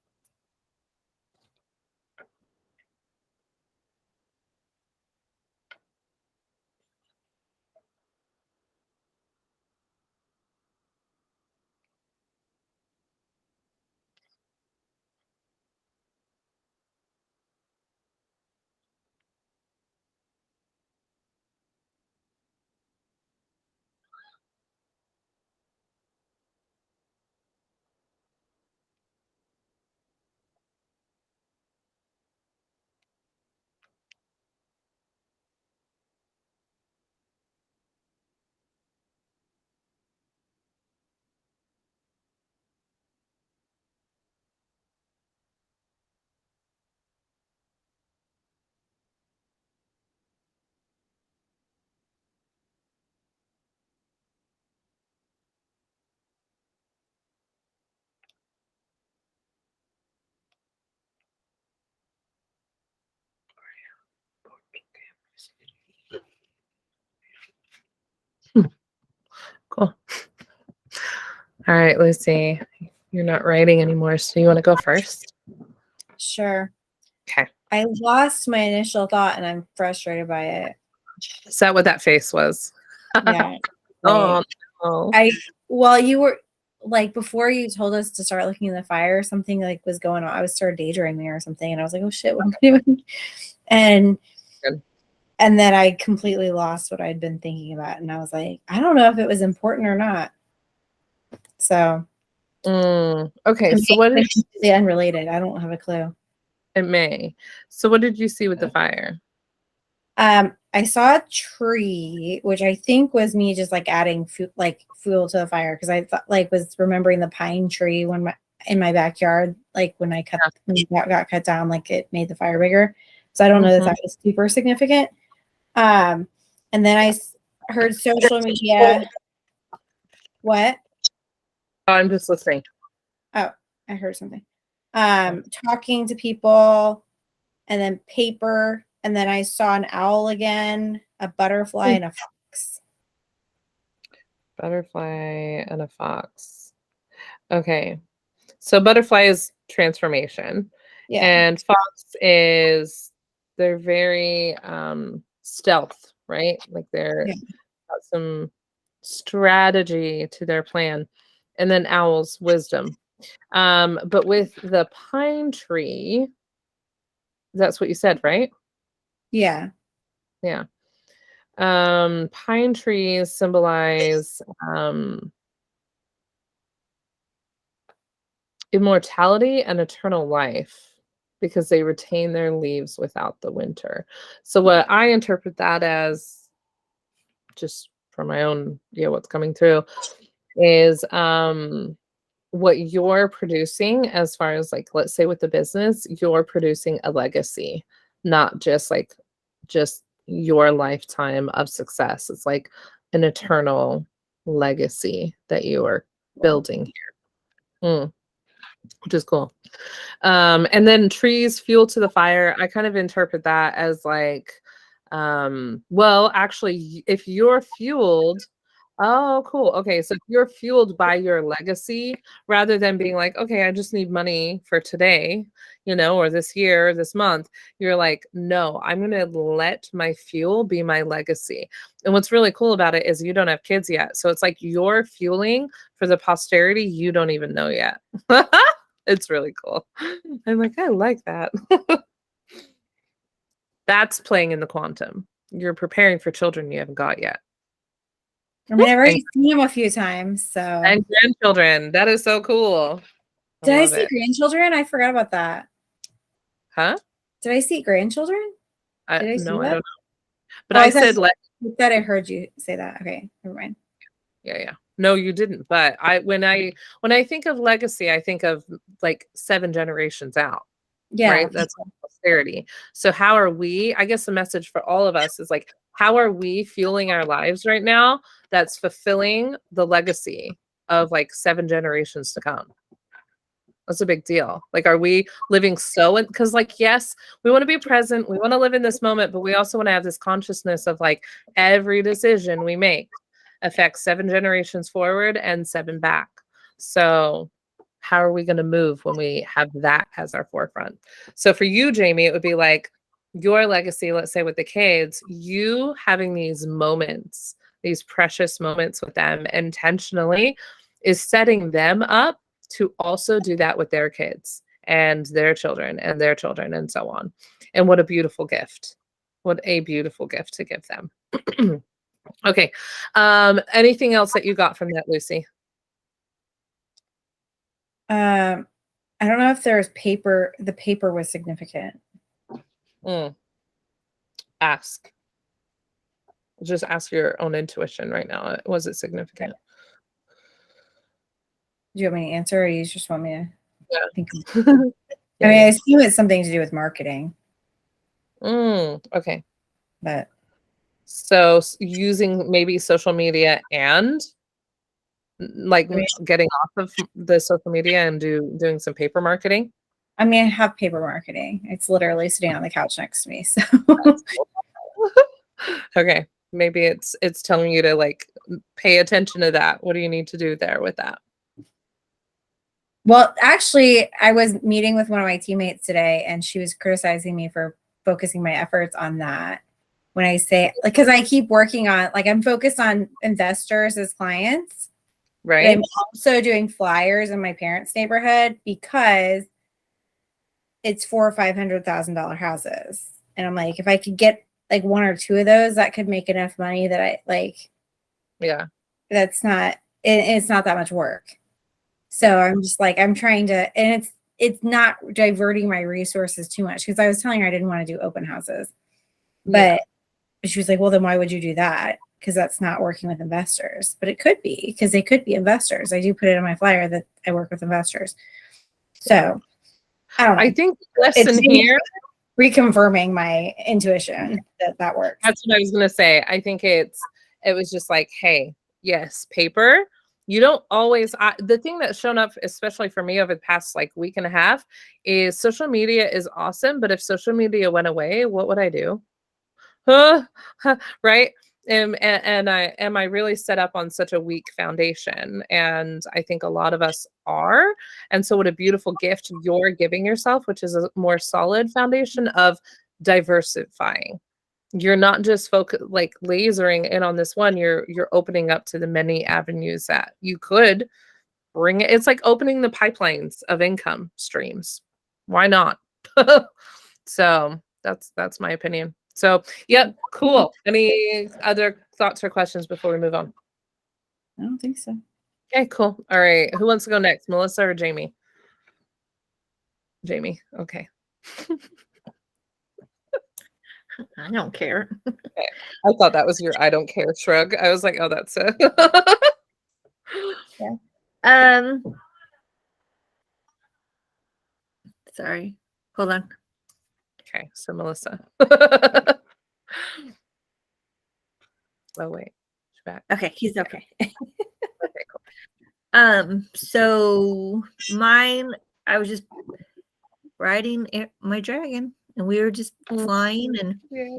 Speaker 1: All right, Lucy, you're not writing anymore, so you want to go first?
Speaker 3: Sure.
Speaker 1: Okay.
Speaker 3: I lost my initial thought and I'm frustrated by it.
Speaker 1: Is that what that face was?
Speaker 3: Yeah.
Speaker 1: Oh, no.
Speaker 3: Well, you were like, before you told us to start looking in the fire, something like was going on. I was started daydreaming or something, and I was like, oh shit, what am I doing? And
Speaker 1: Good.
Speaker 3: and then I completely lost what I'd been thinking about. And I was like, I don't know if it was important or not. So
Speaker 1: okay, so what did
Speaker 3: it's completely unrelated. I don't have a clue.
Speaker 1: it may? So what did you see with the fire?
Speaker 3: I saw a tree, which I think was me just like adding fuel to the fire, because I thought, like, was remembering the pine tree in my backyard, like when I when it got cut down, like it made the fire bigger. So I don't know that was super significant. And then I heard social media. What?
Speaker 1: Oh, I'm just listening.
Speaker 3: Oh, I heard something. Talking to people, and then paper. And then I saw an owl again, a butterfly, and a fox.
Speaker 1: Butterfly and a fox. Okay. So butterfly is transformation.
Speaker 3: Yeah.
Speaker 1: And fox is, they're very stealth, right? Like they're got some strategy to their plan. And then owls, wisdom. But with the pine tree, that's what you said, right?
Speaker 3: Yeah.
Speaker 1: Yeah. Pine trees symbolize immortality and eternal life because they retain their leaves without the winter. So what I interpret that as, just from my own, what's coming through, is what you're producing as far as, like, let's say with the business, you're producing a legacy, not just your lifetime of success. It's like an eternal legacy that you are building here. Which is cool. And then trees, fuel to the fire. I kind of interpret that as like, well, actually, if you're fueled, oh, cool. Okay, so if you're fueled by your legacy, rather than being like, okay, I just need money for today, or this year, this month, you're like, no, I'm going to let my fuel be my legacy. And what's really cool about it is you don't have kids yet. So it's like you're fueling for the posterity you don't even know yet. It's really cool. I'm like, I like that. That's playing in the quantum. You're preparing for children you haven't got yet.
Speaker 3: I mean, I've already seen them a few times, so.
Speaker 1: And grandchildren. That is so cool.
Speaker 3: Did I see grandchildren? I forgot about that.
Speaker 1: Huh?
Speaker 3: Did I see grandchildren?
Speaker 1: No, I don't know. But
Speaker 3: Oh,
Speaker 1: I said, like,
Speaker 3: I thought I heard you say that. Okay, never mind.
Speaker 1: Yeah. No, you didn't. But when I think of legacy, I think of like 7 generations out.
Speaker 3: Yeah.
Speaker 1: Right. That's posterity. So how are we? I guess the message for all of us is like, how are we fueling our lives right now that's fulfilling the legacy of like 7 generations to come? That's a big deal. Like, are we living because, like, yes, we want to be present, we want to live in this moment, but we also want to have this consciousness of like every decision we make affects 7 generations forward and 7 back. So how are we going to move when we have that as our forefront? So for you, Jamie, it would be like your legacy, let's say with the kids, you having these moments, these precious moments with them intentionally, is setting them up to also do that with their kids and their children and their children and so on. And what a beautiful gift. What a beautiful gift to give them. Okay. Anything else that you got from that, Lucy?
Speaker 3: I don't know if there's paper. The paper was significant.
Speaker 1: Ask. Just ask your own intuition right now. Was it significant?
Speaker 3: Do you want me to answer, or you just want me to think?
Speaker 1: Yeah,
Speaker 3: I mean, I assume it's something to do with marketing.
Speaker 1: Okay.
Speaker 3: But
Speaker 1: so using maybe social media and like getting off of the social media and doing some paper marketing.
Speaker 3: I mean, I have paper marketing. It's literally sitting on the couch next to me. So
Speaker 1: okay, maybe it's telling you to like pay attention to that. What do you need to do there with that?
Speaker 3: Well, actually, I was meeting with one of my teammates today, and she was criticizing me for focusing my efforts on that. When I say, like, because I keep working on, like, I'm focused on investors as clients, but
Speaker 1: Right.
Speaker 3: I'm also doing flyers in my parents' neighborhood because it's $400,000 or $500,000 houses, and I'm like, if I could get like one or two of those, that could make enough money that I like.
Speaker 1: Yeah.
Speaker 3: That's not. It's not that much work. So I'm just like, I'm trying to, and it's not diverting my resources too much, because I was telling her I didn't want to do open houses, but she was like, well, then why would you do that? Because that's not working with investors. But it could be, because they could be investors. I do put it on my flyer that I work with investors. So I don't know.
Speaker 1: I think the lesson
Speaker 3: It's
Speaker 1: here,
Speaker 3: reconfirming my intuition that works.
Speaker 1: that's what I was gonna say. I think it was just like, hey, yes, paper. You don't always, the thing that's shown up, especially for me over the past like week and a half, is social media is awesome. But if social media went away, what would I do? Right? And am I really set up on such a weak foundation? And I think a lot of us are. And so what a beautiful gift you're giving yourself, which is a more solid foundation of diversifying. You're not just like lasering in on this one. You're opening up to the many avenues that you could bring it. It's like opening the pipelines of income streams. Why not? So that's my opinion. So, yep, cool. Any other thoughts or questions before we move on?
Speaker 3: I don't think so.
Speaker 1: Okay, cool. All right. Who wants to go next, Melissa or Jamie? Jamie. Okay.
Speaker 2: I don't care.
Speaker 1: Okay. I thought that was your I don't care shrug. I was like, oh, that's it.
Speaker 2: Yeah. Sorry. Hold on.
Speaker 1: Okay, so Melissa. Oh wait, she's back.
Speaker 2: Okay, he's okay.
Speaker 1: Okay, cool.
Speaker 2: So mine, I was just riding my dragon, and we were just flying, and
Speaker 1: Yeah.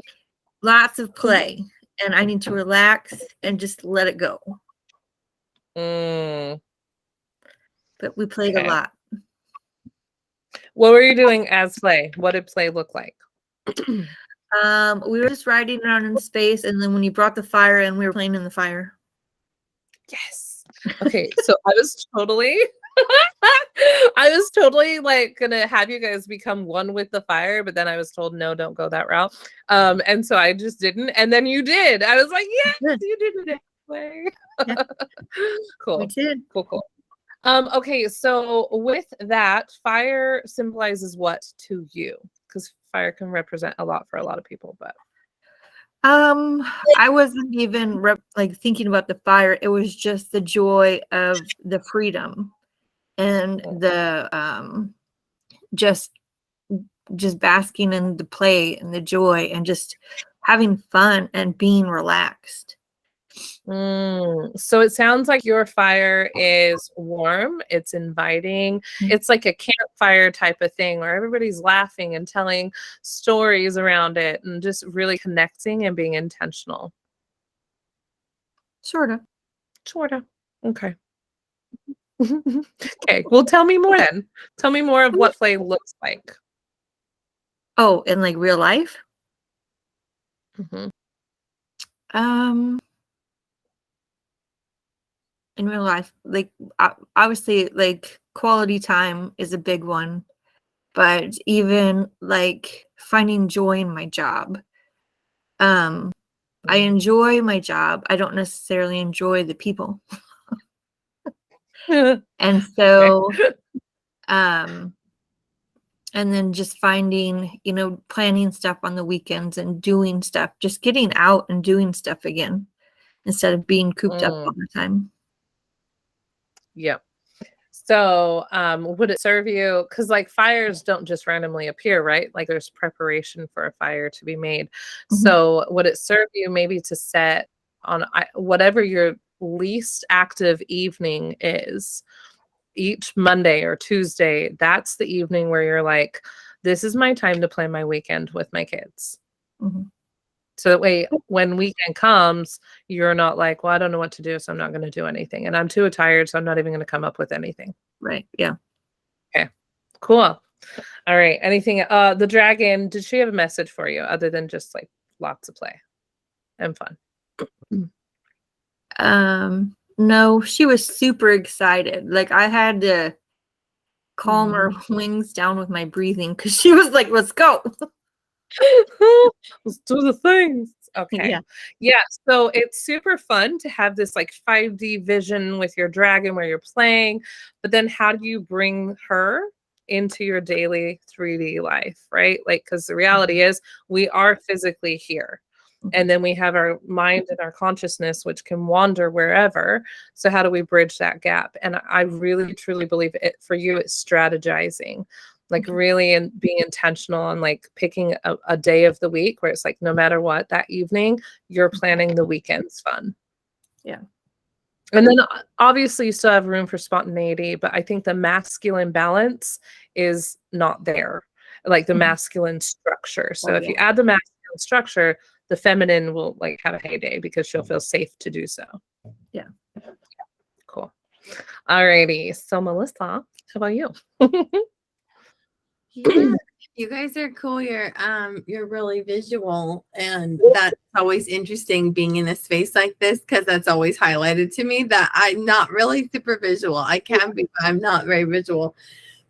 Speaker 2: lots of play, and I need to relax and just let it go.
Speaker 1: Mm,
Speaker 2: But we played
Speaker 1: okay.
Speaker 2: a lot.
Speaker 1: What were you doing as play? What did play look like?
Speaker 2: We were just riding around in space, and then when you brought the fire in, we were playing in the fire.
Speaker 1: Yes. Okay, so I was totally like gonna have you guys become one with the fire, but then I was told no, don't go that route. And so I just didn't, and then you did. I was like, yes,
Speaker 2: Good.
Speaker 1: you did it anyway.
Speaker 2: Yeah.
Speaker 1: Cool.
Speaker 2: We did.
Speaker 1: Cool. Okay, so with that, fire symbolizes what to you? Because fire can represent a lot for a lot of people, but
Speaker 2: I wasn't even like thinking about the fire. It was just the joy of the freedom and the just basking in the play and the joy and just having fun and being relaxed.
Speaker 1: So it sounds like your fire is warm, it's inviting, it's like a campfire type of thing where everybody's laughing and telling stories around it and just really connecting and being intentional.
Speaker 2: Sort of.
Speaker 1: Okay. Okay, well, tell me more then. Tell me more of what play looks like.
Speaker 2: Oh, in like real life?
Speaker 1: Mhm.
Speaker 2: In real life, like obviously, like quality time is a big one, but even like finding joy in my job. I enjoy my job. I don't necessarily enjoy the people. And so, and then just finding, planning stuff on the weekends and doing stuff, just getting out and doing stuff again instead of being cooped up all the time.
Speaker 1: Yep. So, would it serve you? Because like fires don't just randomly appear, right? Like there's preparation for a fire to be made. So, would it serve you maybe to set on whatever your least active evening is each Monday or Tuesday? That's the evening where you're like, this is my time to plan my weekend with my kids. So that way, when weekend comes, you're not like, well, I don't know what to do, so I'm not going to do anything. And I'm too tired, so I'm not even going to come up with anything.
Speaker 2: Right. Yeah.
Speaker 1: Cool. All right. Anything? The dragon. Did she have a message for you other than just like lots of play and fun?
Speaker 2: No, she was super excited. Like I had to calm her wings down with my breathing because she was like, let's go.
Speaker 1: Let's do the things. Okay.
Speaker 2: Yeah.
Speaker 1: Yeah. So it's super fun to have this like 5D vision with your dragon where you're playing, but then how do you bring her into your daily 3D life, right? Like, because the reality is we are physically here. And then we have our mind and our consciousness, which can wander wherever. So how do we bridge that gap? And I really, truly believe it for you, it's strategizing, like really and being intentional on like picking a day of the week where it's like, no matter what, that evening, you're planning the weekend's fun.
Speaker 2: Yeah.
Speaker 1: And then obviously you still have room for spontaneity, but I think the masculine balance is not there, like the masculine structure. So if you add the masculine structure, the feminine will like have a heyday because she'll feel safe to do so.
Speaker 2: Yeah.
Speaker 1: Cool. All righty. So Melissa, how about you?
Speaker 4: Yeah, you guys are cool. You're really visual, and that's always interesting being in a space like this because that's always highlighted to me that I'm not really super visual. I can be, but I'm not very visual.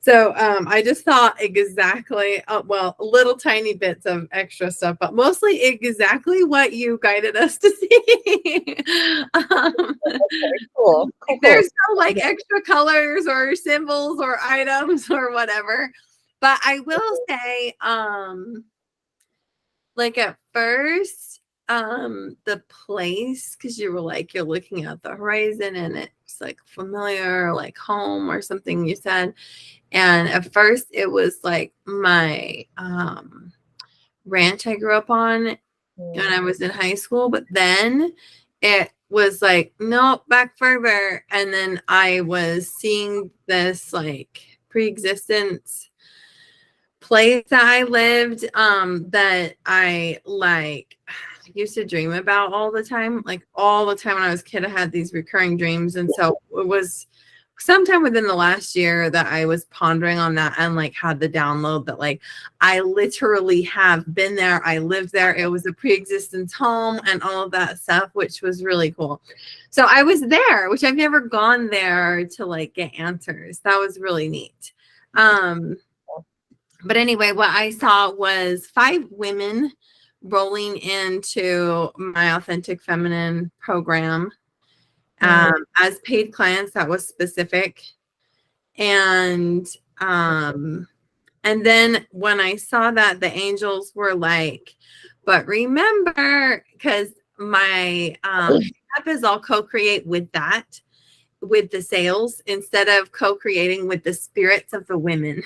Speaker 4: So I just thought exactly, well, little tiny bits of extra stuff, but mostly exactly what you guided us to see.
Speaker 1: Cool.
Speaker 4: There's no like extra colors or symbols or items or whatever. But I will say, like at first, the place, because you were like, you're looking at the horizon and it's like familiar, like home or something you said. And at first it was like my ranch I grew up on when I was in high school. But then it was like, nope, back further. And then I was seeing this like pre-existence place that I lived that I like used to dream about all the time. Like all the time when I was a kid, I had these recurring dreams. And so it was sometime within the last year that I was pondering on that and like had the download that like I literally have been there. I lived there. It was a pre-existence home and all of that stuff, which was really cool. So I was there, which I've never gone there to like get answers. That was really neat. But anyway, what I saw was 5 women rolling into my Authentic Feminine program as paid clients. That was specific. And then when I saw that, the angels were like, but remember, because my app is all co-create with that, with the sales instead of co-creating with the spirits of the women.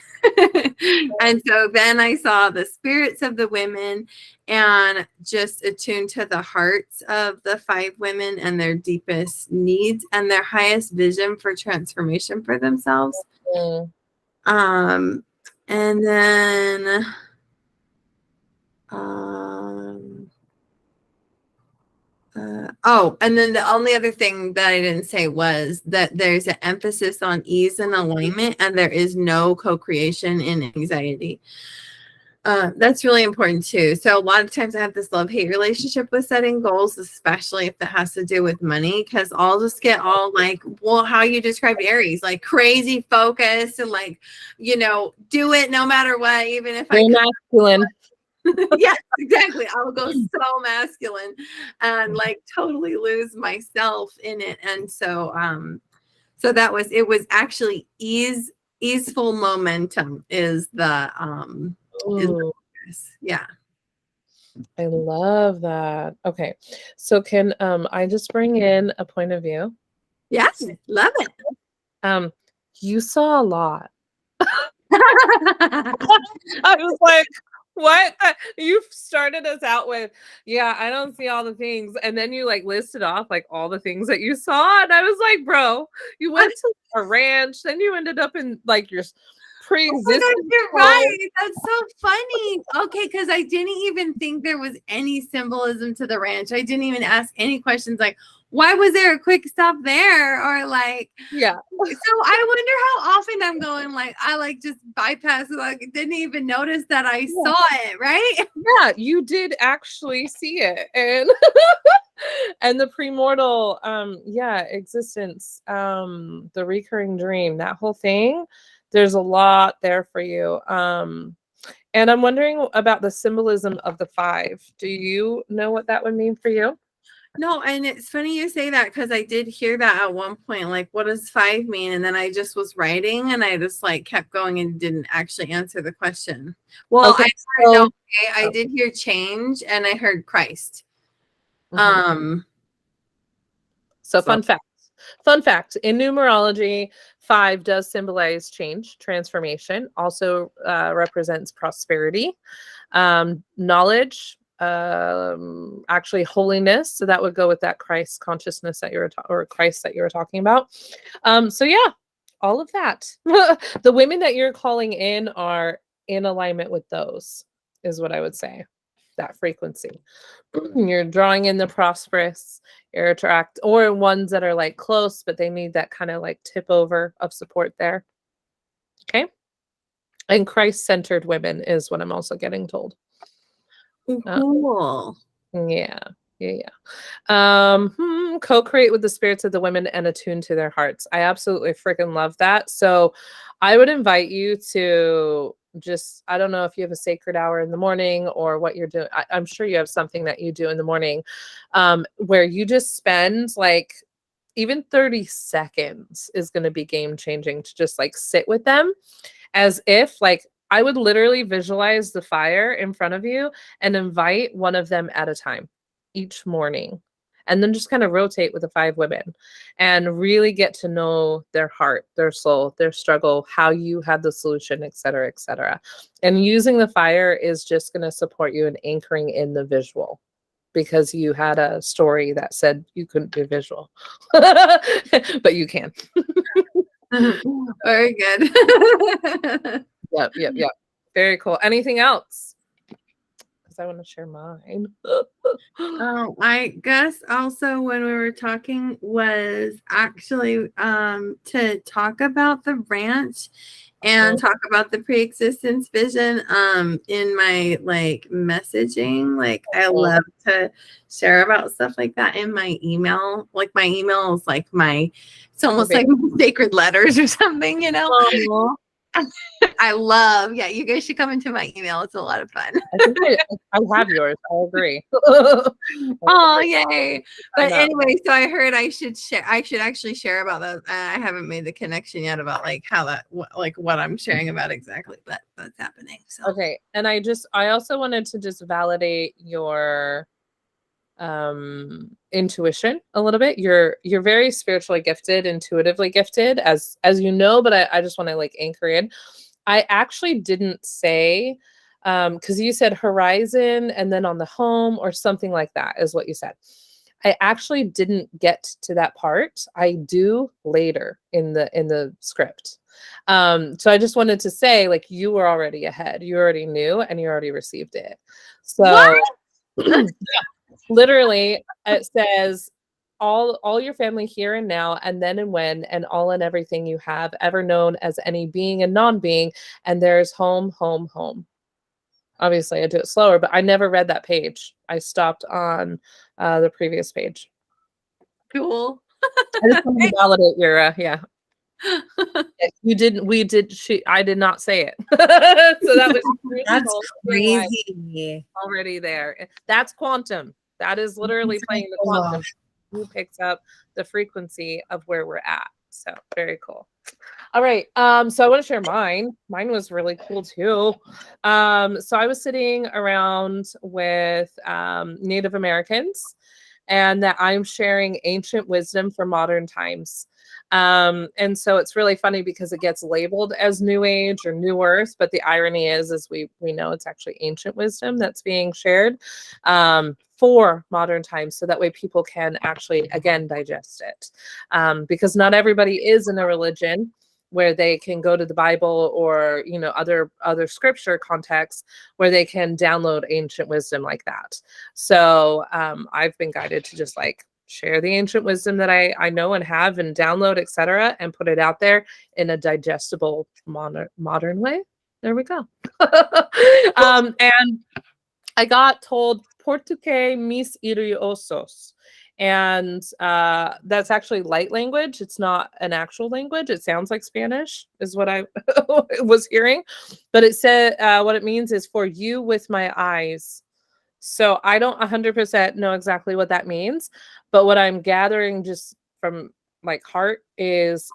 Speaker 4: And so then I saw the spirits of the women and just attuned to the hearts of the 5 women and their deepest needs and their highest vision for transformation for themselves. And then and then the only other thing that I didn't say was that there's an emphasis on ease and alignment, and there is no co-creation in anxiety. That's really important too. So a lot of times I have this love-hate relationship with setting goals, especially if that has to do with money, because I'll just get all like, well, how you described Aries, like crazy focus and like, do it no matter what, even if
Speaker 1: Very masculine.
Speaker 4: Yes, exactly. I'll go so masculine and like totally lose myself in it. And so so it was actually easeful momentum is the yeah.
Speaker 1: I love that. Okay. So can I just bring in a point of view?
Speaker 4: Yes, love it.
Speaker 1: You saw a lot. I was like, what? You started us out with, yeah, I don't see all the things. And then you like listed off like all the things that you saw. And I was like, bro, you went to a ranch, then you ended up in like your pre-existing.
Speaker 4: Oh, you're right. That's so funny. Okay, because I didn't even think there was any symbolism to the ranch. I didn't even ask any questions like, why was there a quick stop there? Or like,
Speaker 1: Yeah.
Speaker 4: so I wonder how often I'm going, like, I like just bypass, like, didn't even notice that I saw it, right?
Speaker 1: Yeah, you did actually see it. And and the premortal existence, the recurring dream, that whole thing, there's a lot there for you. And I'm wondering about the symbolism of the 5. Do you know what that would mean for you?
Speaker 4: No, and it's funny you say that because I did hear that at one point, like, what does 5 mean? And then I just was writing and I just like kept going and didn't actually answer the question. Well,
Speaker 1: Okay,
Speaker 4: I did hear change and I heard Christ.
Speaker 1: So fun fact, in numerology, 5 does symbolize change, transformation, also represents prosperity, knowledge, actually holiness. So that would go with that Christ consciousness that or Christ that you were talking about. So yeah, all of that. The women that you're calling in are in alignment with those, is what I would say. That frequency. You're drawing in the prosperous, you're attract, or ones that are like close, but they need that kind of like tip over of support there. Okay. And Christ-centered women is what I'm also getting told.
Speaker 4: Cool.
Speaker 1: Yeah. Co-create with the spirits of the women and attune to their hearts. I absolutely freaking love that. So I would invite you to just, I don't know if you have a sacred hour in the morning or what you're doing. I'm sure you have something that you do in the morning, where you just spend like even 30 seconds is going to be game changing, to just like sit with them as if like I would literally visualize the fire in front of you and invite one of them at a time each morning, and then just kind of rotate with the 5 women and really get to know their heart, their soul, their struggle, how you had the solution, et cetera, et cetera. And using the fire is just going to support you in anchoring in the visual, because you had a story that said you couldn't do visual, but you can.
Speaker 4: Very good.
Speaker 1: Yep. Very cool. Anything else? Because I want to share mine.
Speaker 4: I guess also when we were talking was actually to talk about the ranch and talk about the pre-existence vision in my like messaging. Like I love to share about stuff like that in my email. Like my email is like it's almost like sacred letters or something, you know. I love, you guys should come into my email. It's a lot of fun.
Speaker 1: I think I have yours. I agree.
Speaker 4: Oh, yay. But anyway, so I heard I should actually share about that. I haven't made the connection yet about like how that, like what I'm sharing about exactly, but that's happening. So.
Speaker 1: Okay. And I also wanted to just validate your intuition a little bit. You're very spiritually gifted, intuitively gifted, as you know, but I just want to like anchor in. I actually didn't say, because you said horizon and then on the home or something like that is what you said. I actually didn't get to that part. I do later in the script. So I just wanted to say, like, you were already ahead. You already knew and you already received it. So literally it says all your family here and now, and then and when, and all and everything you have ever known as any being and non-being, and there's home. Obviously I do it slower, but I never read that page. I stopped on the previous page.
Speaker 4: Cool.
Speaker 1: I just wanted to validate your I did not say it. So that was really
Speaker 2: That's crazy.
Speaker 1: already there. That's quantum. That is literally playing the quantum. Who picks up the frequency of where we're at. So very cool. All right. So I want to share mine. Mine was really cool too. So I was sitting around with Native Americans, and that I'm sharing ancient wisdom for modern times. And so it's really funny because it gets labeled as New Age or New Earth, but the irony is we know it's actually ancient wisdom that's being shared for modern times, so that way people can actually, again, digest it. Because not everybody is in a religion where they can go to the Bible or, you know, other scripture contexts where they can download ancient wisdom like that. So I've been guided to just like share the ancient wisdom that I know and have and download, etc., and put it out there in a digestible modern way. There we go. And I got told Portugués mis iriosos. And that's actually light language. It's not an actual language. It sounds like Spanish is what I was hearing. But it said what it means is for you with my eyes. So I don't 100% know exactly what that means. But what I'm gathering just from like heart is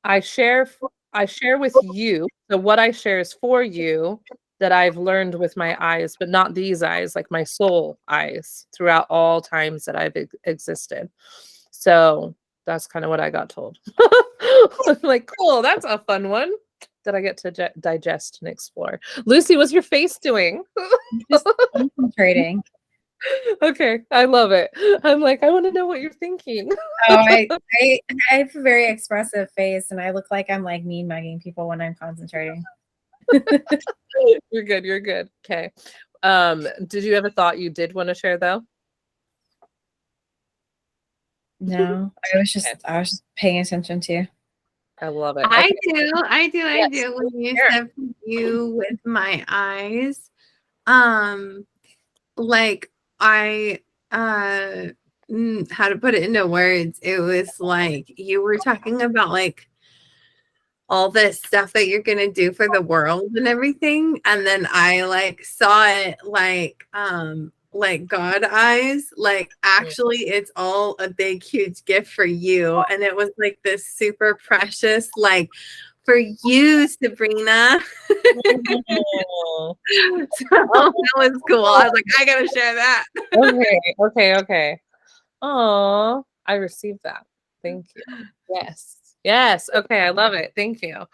Speaker 1: I share with you. So what I share is for you that I've learned with my eyes, but not these eyes, like my soul eyes throughout all times that I've existed. So that's kind of what I got told. I'm like, cool, that's a fun one that I get to digest and explore. Lucy, what's your face doing?
Speaker 3: Just concentrating.
Speaker 1: Okay, I love it. I'm like, I want to know what you're thinking.
Speaker 3: Oh, I have a very expressive face, and I look like I'm like mean mugging people when I'm concentrating.
Speaker 1: You're good. You're good. Okay. Did you have a thought you did want to share though?
Speaker 3: No, I was just paying attention to you.
Speaker 1: I love it.
Speaker 4: I
Speaker 1: Okay.
Speaker 4: do.
Speaker 1: Yes.
Speaker 4: When you
Speaker 1: Sure.
Speaker 4: said you with my eyes, like I how to put it into words, it was like you were talking about like all this stuff that you're gonna do for the world and everything, and then I like saw it like God eyes, like actually it's all a big huge gift for you, and it was like this super precious like for you, Sabrina.
Speaker 1: Oh.
Speaker 4: So that was cool. I was like, I gotta share that.
Speaker 1: Okay. Oh, I received that. Thank you. Yes. Okay, I love it. Thank you.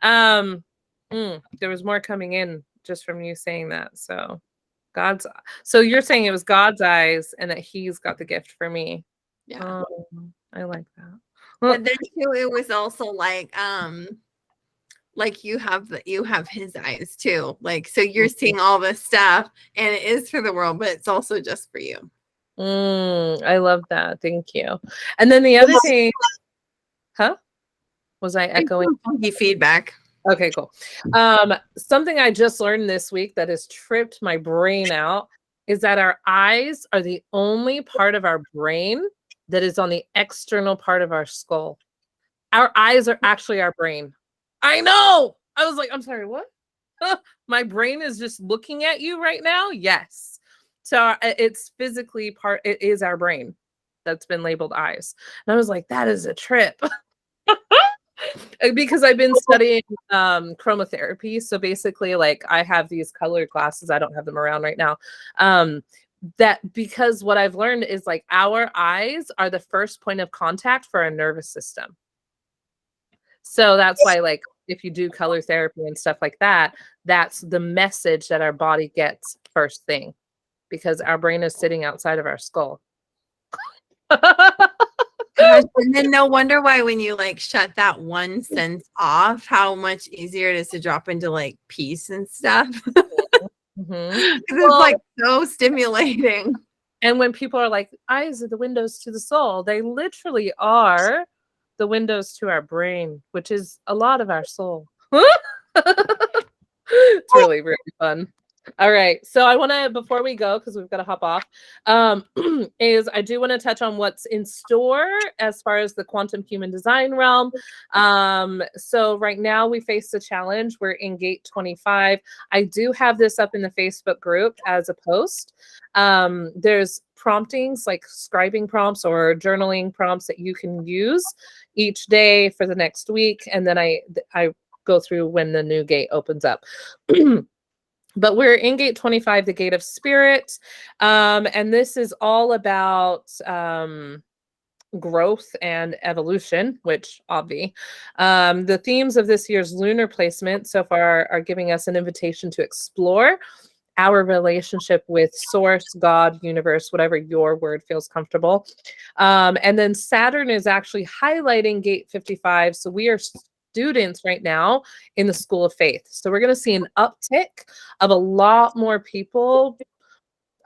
Speaker 1: There was more coming in just from you saying that. So you're saying it was God's eyes and that he's got the gift for me.
Speaker 4: Yeah.
Speaker 1: I like that.
Speaker 4: But then too, it was also like you have his eyes too. Like so you're seeing all this stuff and it is for the world, but it's also just for you.
Speaker 1: I love that. Thank you. And then the other thing, was I echoing?
Speaker 4: Funky feedback.
Speaker 1: Okay, cool. Something I just learned this week that has tripped my brain out is that our eyes are the only part of our brain that is on the external part of our skull. Our eyes are actually our brain. I know. I was like, I'm sorry, what? My brain is just looking at you right now? Yes. So it's physically it is our brain that's been labeled eyes. And I was like, that is a trip. Because I've been studying chromotherapy. So basically, like I have these colored glasses. I don't have them around right now. That because what I've learned is like our eyes are the first point of contact for our nervous system. So that's why, like, if you do color therapy and stuff like that, that's the message that our body gets first thing, because our brain is sitting outside of our skull.
Speaker 4: Gosh, and then no wonder why when you like shut that one sense off, how much easier it is to drop into like peace and stuff. Because it's like so stimulating.
Speaker 1: And when people are like, eyes are the windows to the soul, they literally are the windows to our brain, which is a lot of our soul. It's really, really fun. All right. So I want to, before we go, because we've got to hop off, is I do want to touch on what's in store as far as the quantum human design realm. So right now we face the challenge. We're in gate 25. I do have this up in the Facebook group as a post. There's promptings like scribing prompts or journaling prompts that you can use each day for the next week. And then I go through when the new gate opens up. But we're in gate 25, the gate of spirit. And this is all about growth and evolution, which obvi. The themes of this year's lunar placement so far are giving us an invitation to explore our relationship with source, God, universe, whatever your word feels comfortable. And then Saturn is actually highlighting gate 55. So we are students right now in the School of Faith. So we're going to see an uptick of a lot more people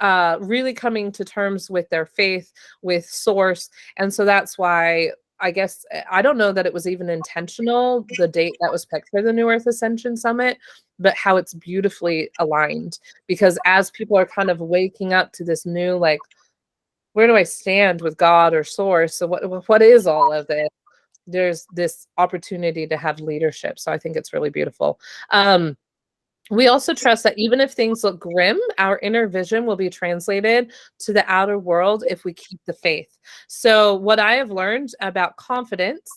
Speaker 1: really coming to terms with their faith, with source. And so that's why I guess I don't know that it was even intentional, the date that was picked for the New Earth Ascension Summit, but how it's beautifully aligned. Because as people are kind of waking up to this new, like, where do I stand with God or source? So what is all of this? There's this opportunity to have leadership. So I think it's really beautiful. We also trust that even if things look grim, our inner vision will be translated to the outer world if we keep the faith. So what I have learned about confidence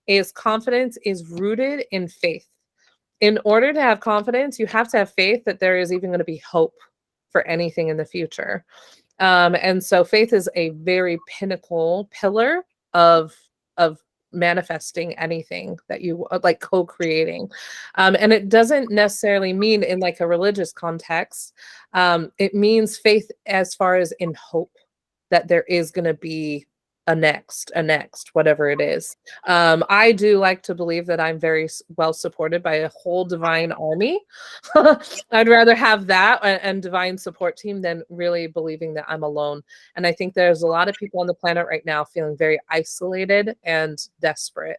Speaker 1: is rooted in faith. In order to have confidence, you have to have faith that there is even going to be hope for anything in the future. And so faith is a very pinnacle pillar of manifesting anything that you like, co-creating. And it doesn't necessarily mean in like a religious context. It means faith as far as in hope that there is going to be a next, whatever it is. I do like to believe that I'm very well supported by a whole divine army. I'd rather have that and divine support team than really believing that I'm alone. And I think there's a lot of people on the planet right now feeling very isolated and desperate.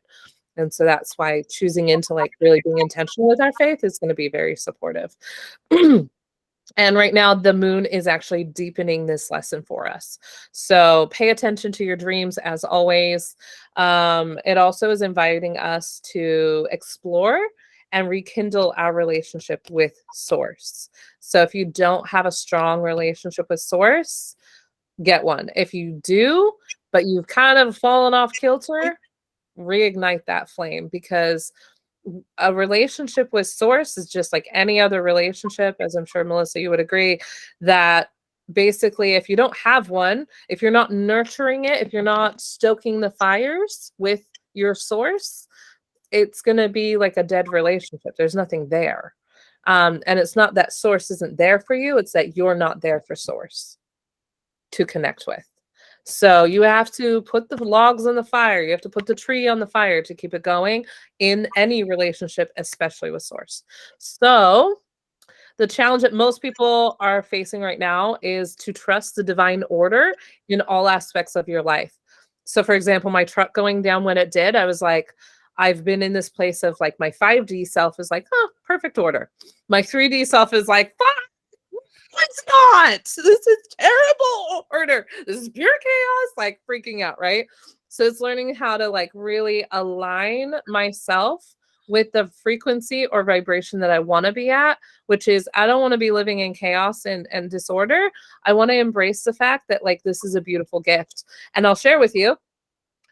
Speaker 1: And so that's why choosing into like really being intentional with our faith is going to be very supportive. And right now, the moon is actually deepening this lesson for us. So pay attention to your dreams as always. It also is inviting us to explore and rekindle our relationship with Source. So if you don't have a strong relationship with Source, get one. If you do, but you've kind of fallen off kilter, reignite that flame, because a relationship with Source is just like any other relationship, as I'm sure, Melissa, you would agree, that basically if you don't have one, if you're not nurturing it, if you're not stoking the fires with your Source, it's going to be like a dead relationship. There's nothing there. And it's not that Source isn't there for you, it's that you're not there for Source to connect with. So you have to put the logs on the fire. You have to put the tree on the fire to keep it going in any relationship, especially with Source. So the challenge that most people are facing right now is to trust the divine order in all aspects of your life. So for example, my truck going down when it did, I was like, I've been in this place of like my 5D self is like, oh, perfect order. My 3D self is like, fuck. It's not. This is terrible order. This is pure chaos, like freaking out, right? So it's learning how to like really align myself with the frequency or vibration that I want to be at, which is I don't want to be living in chaos and disorder. I want to embrace the fact that like this is a beautiful gift. And I'll share with you,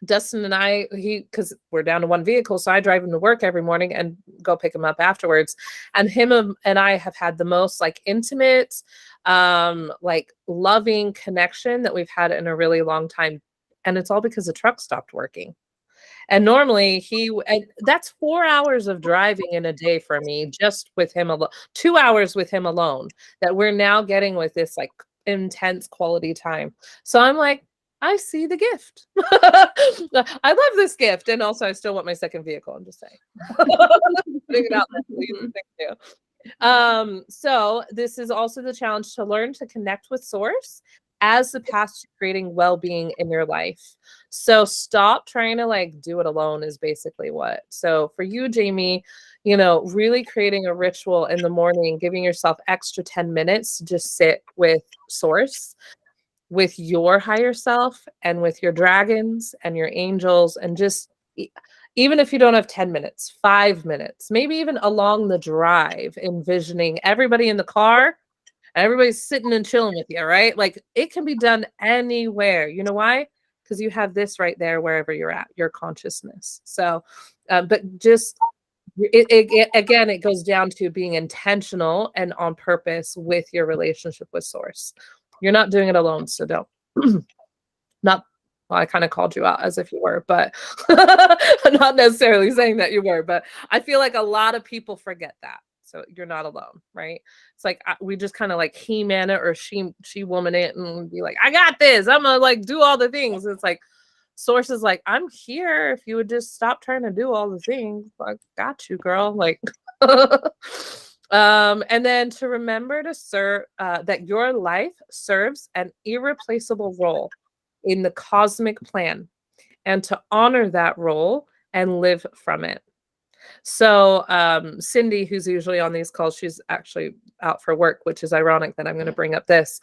Speaker 1: Dustin and I, because we're down to one vehicle, so I drive him to work every morning and go pick him up afterwards. And him and I have had the most like intimate, like loving connection that we've had in a really long time. And it's all because the truck stopped working. And normally that's 4 hours of driving in a day for me, just with him alone, 2 hours with him alone, that we're now getting with this like intense quality time. So I'm like, I see the gift. I love this gift. And also I still want my second vehicle. I'm just saying. Putting it out there. So this is also the challenge to learn to connect with Source as the path to creating well-being in your life. So stop trying to like do it alone is basically what. So for you, Jamie, you know, really creating a ritual in the morning, giving yourself extra 10 minutes to just sit with Source, with your higher self and with your dragons and your angels, and just even if you don't have 10 minutes, 5 minutes, maybe even along the drive, envisioning everybody in the car, everybody's sitting and chilling with you, right? Like it can be done anywhere. You know why? Because you have this right there wherever you're at, your consciousness. So, but just again, it goes down to being intentional and on purpose with your relationship with Source. You're not doing it alone, so don't. Not, well, I kind of called you out as if you were, but I'm not necessarily saying that you were, but I feel like a lot of people forget that. So you're not alone, right? It's like we just kind of like he-man it or she-woman it and be like, I got this. I'm gonna like do all the things. It's like Source is like, I'm here. If you would just stop trying to do all the things, I got you, girl. Like, And then to remember to serve that your life serves an irreplaceable role in the cosmic plan, and to honor that role and live from it. So Cindy, who's usually on these calls, she's actually out for work, which is ironic that I'm going to bring up this.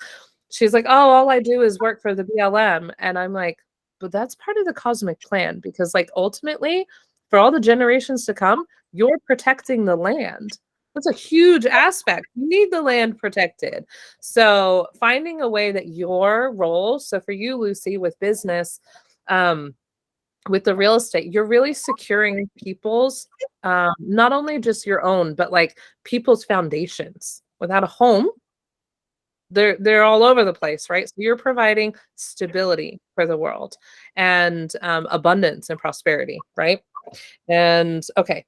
Speaker 1: She's like, oh, all I do is work for the BLM. And I'm like, but that's part of the cosmic plan, because like ultimately for all the generations to come, you're protecting the land. That's a huge aspect. You need the land protected. So finding a way that your role, so for you, Lucy, with business, with the real estate, you're really securing people's, not only just your own, but like people's foundations. Without a home, they're all over the place, right? So you're providing stability for the world and abundance and prosperity, right? And okay.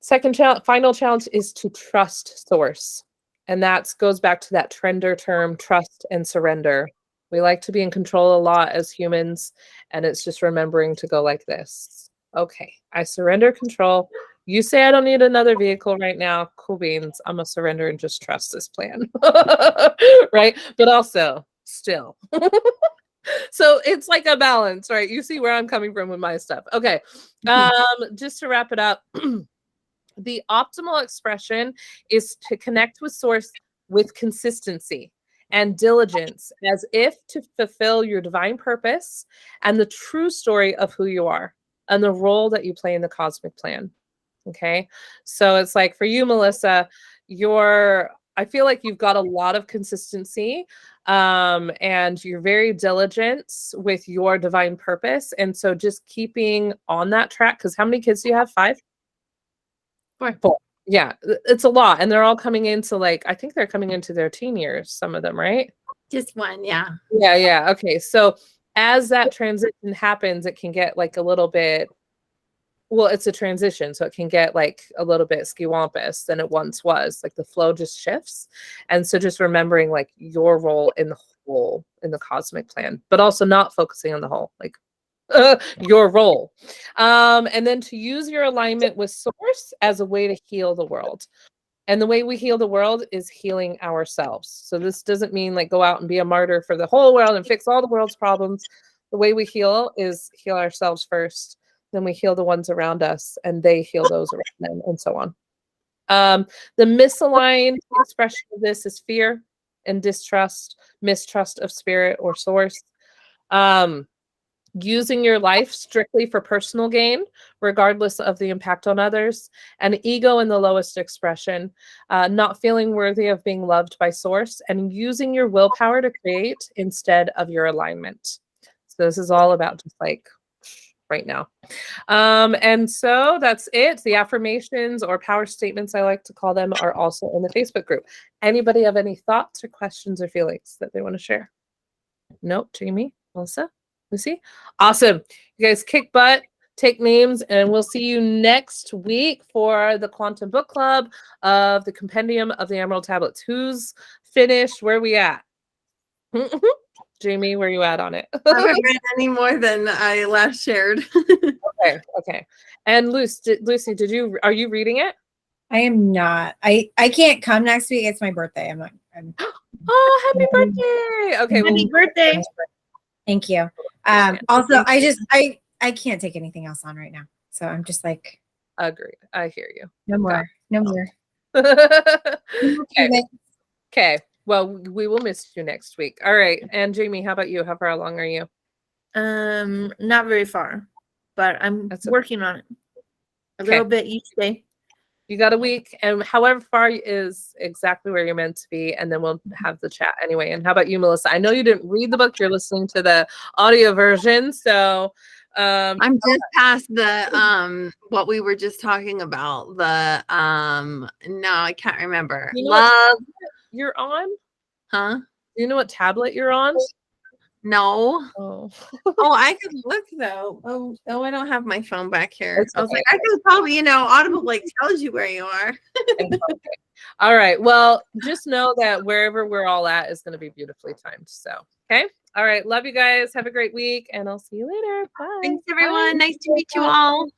Speaker 1: Second challenge, final challenge is to trust source. And that goes back to that trender term, trust and surrender. We like to be in control a lot as humans, and it's just remembering to go like this. Okay, I surrender control. You say I don't need another vehicle right now. Cool beans. I'm going to surrender and just trust this plan. Right? But also, still. So it's like a balance, right? You see where I'm coming from with my stuff. Okay. Just to wrap it up. The optimal expression is to connect with source with consistency and diligence, as if to fulfill your divine purpose and the true story of who you are and the role that you play in the cosmic plan. Okay. So it's like for you, Melissa, I feel like you've got a lot of consistency, and you're very diligent with your divine purpose. And so just keeping on that track, because how many kids do you have? 5? 4. Yeah, it's a lot. And they're all coming into like, I think they're coming into their teen years, some of them, right?
Speaker 4: Just one, yeah.
Speaker 1: Yeah. Okay. So as that transition happens, it can get like a little bit, well, it's a transition. So it can get like a little bit skiwampus than it once was. Like the flow just shifts. And so just remembering like your role in the whole, in the cosmic plan, but also not focusing on the whole, like your role. And then to use your alignment with source as a way to heal the world. And the way we heal the world is healing ourselves. So this doesn't mean like go out and be a martyr for the whole world and fix all the world's problems. The way we heal is heal ourselves first, then we heal the ones around us, and they heal those around them, and so on. The misaligned expression of this is fear and distrust, mistrust of spirit or source. Using your life strictly for personal gain, regardless of the impact on others, and ego in the lowest expression, not feeling worthy of being loved by source, and using your willpower to create instead of your alignment. So this is all about just like right now. And so that's it. The affirmations or power statements, I like to call them, are also in the Facebook group. Anybody have any thoughts or questions or feelings that they want to share? Nope. Jamie, Melissa, Lucy? Awesome. You guys kick butt, take names, and we'll see you next week for the Quantum Book Club of the Compendium of the Emerald Tablets. Who's finished? Where are we at? Jamie, where are you at on it?
Speaker 4: I haven't read any more than I last shared.
Speaker 1: Okay. And Lucy, are you reading it?
Speaker 3: I am not. I can't come next week. It's my birthday. I'm
Speaker 1: Oh, happy birthday. Okay.
Speaker 2: Happy birthday.
Speaker 3: Thank you. Also, I can't take anything else on right now. So I'm just like,
Speaker 1: agreed. I hear you.
Speaker 3: no more. No more.
Speaker 1: Okay. Well, we will miss you next week. All right. And Jamie, how about you? How far along are you?
Speaker 2: Not very far, but I'm working on it a little bit each day.
Speaker 1: You got a week, and however far is exactly where you're meant to be, and then we'll have the chat anyway. And how about you, Melissa? I know you didn't read the book; you're listening to the audio version. So
Speaker 4: I'm just past the what we were just talking about. The no, I can't remember.
Speaker 1: You know
Speaker 4: Love.
Speaker 1: You're on?
Speaker 4: Huh?
Speaker 1: Do you know what tablet you're on?
Speaker 4: No.
Speaker 1: Oh.
Speaker 4: Oh, I could look though. Oh, I don't have my phone back here.
Speaker 1: It's
Speaker 4: I was
Speaker 1: okay.
Speaker 4: like, I could probably, Audible like tells you where you are.
Speaker 1: All right. Well, just know that wherever we're all at is going to be beautifully timed. So, okay. All right. Love you guys. Have a great week, and I'll see you later. Bye.
Speaker 4: Thanks, everyone. Nice to meet you all.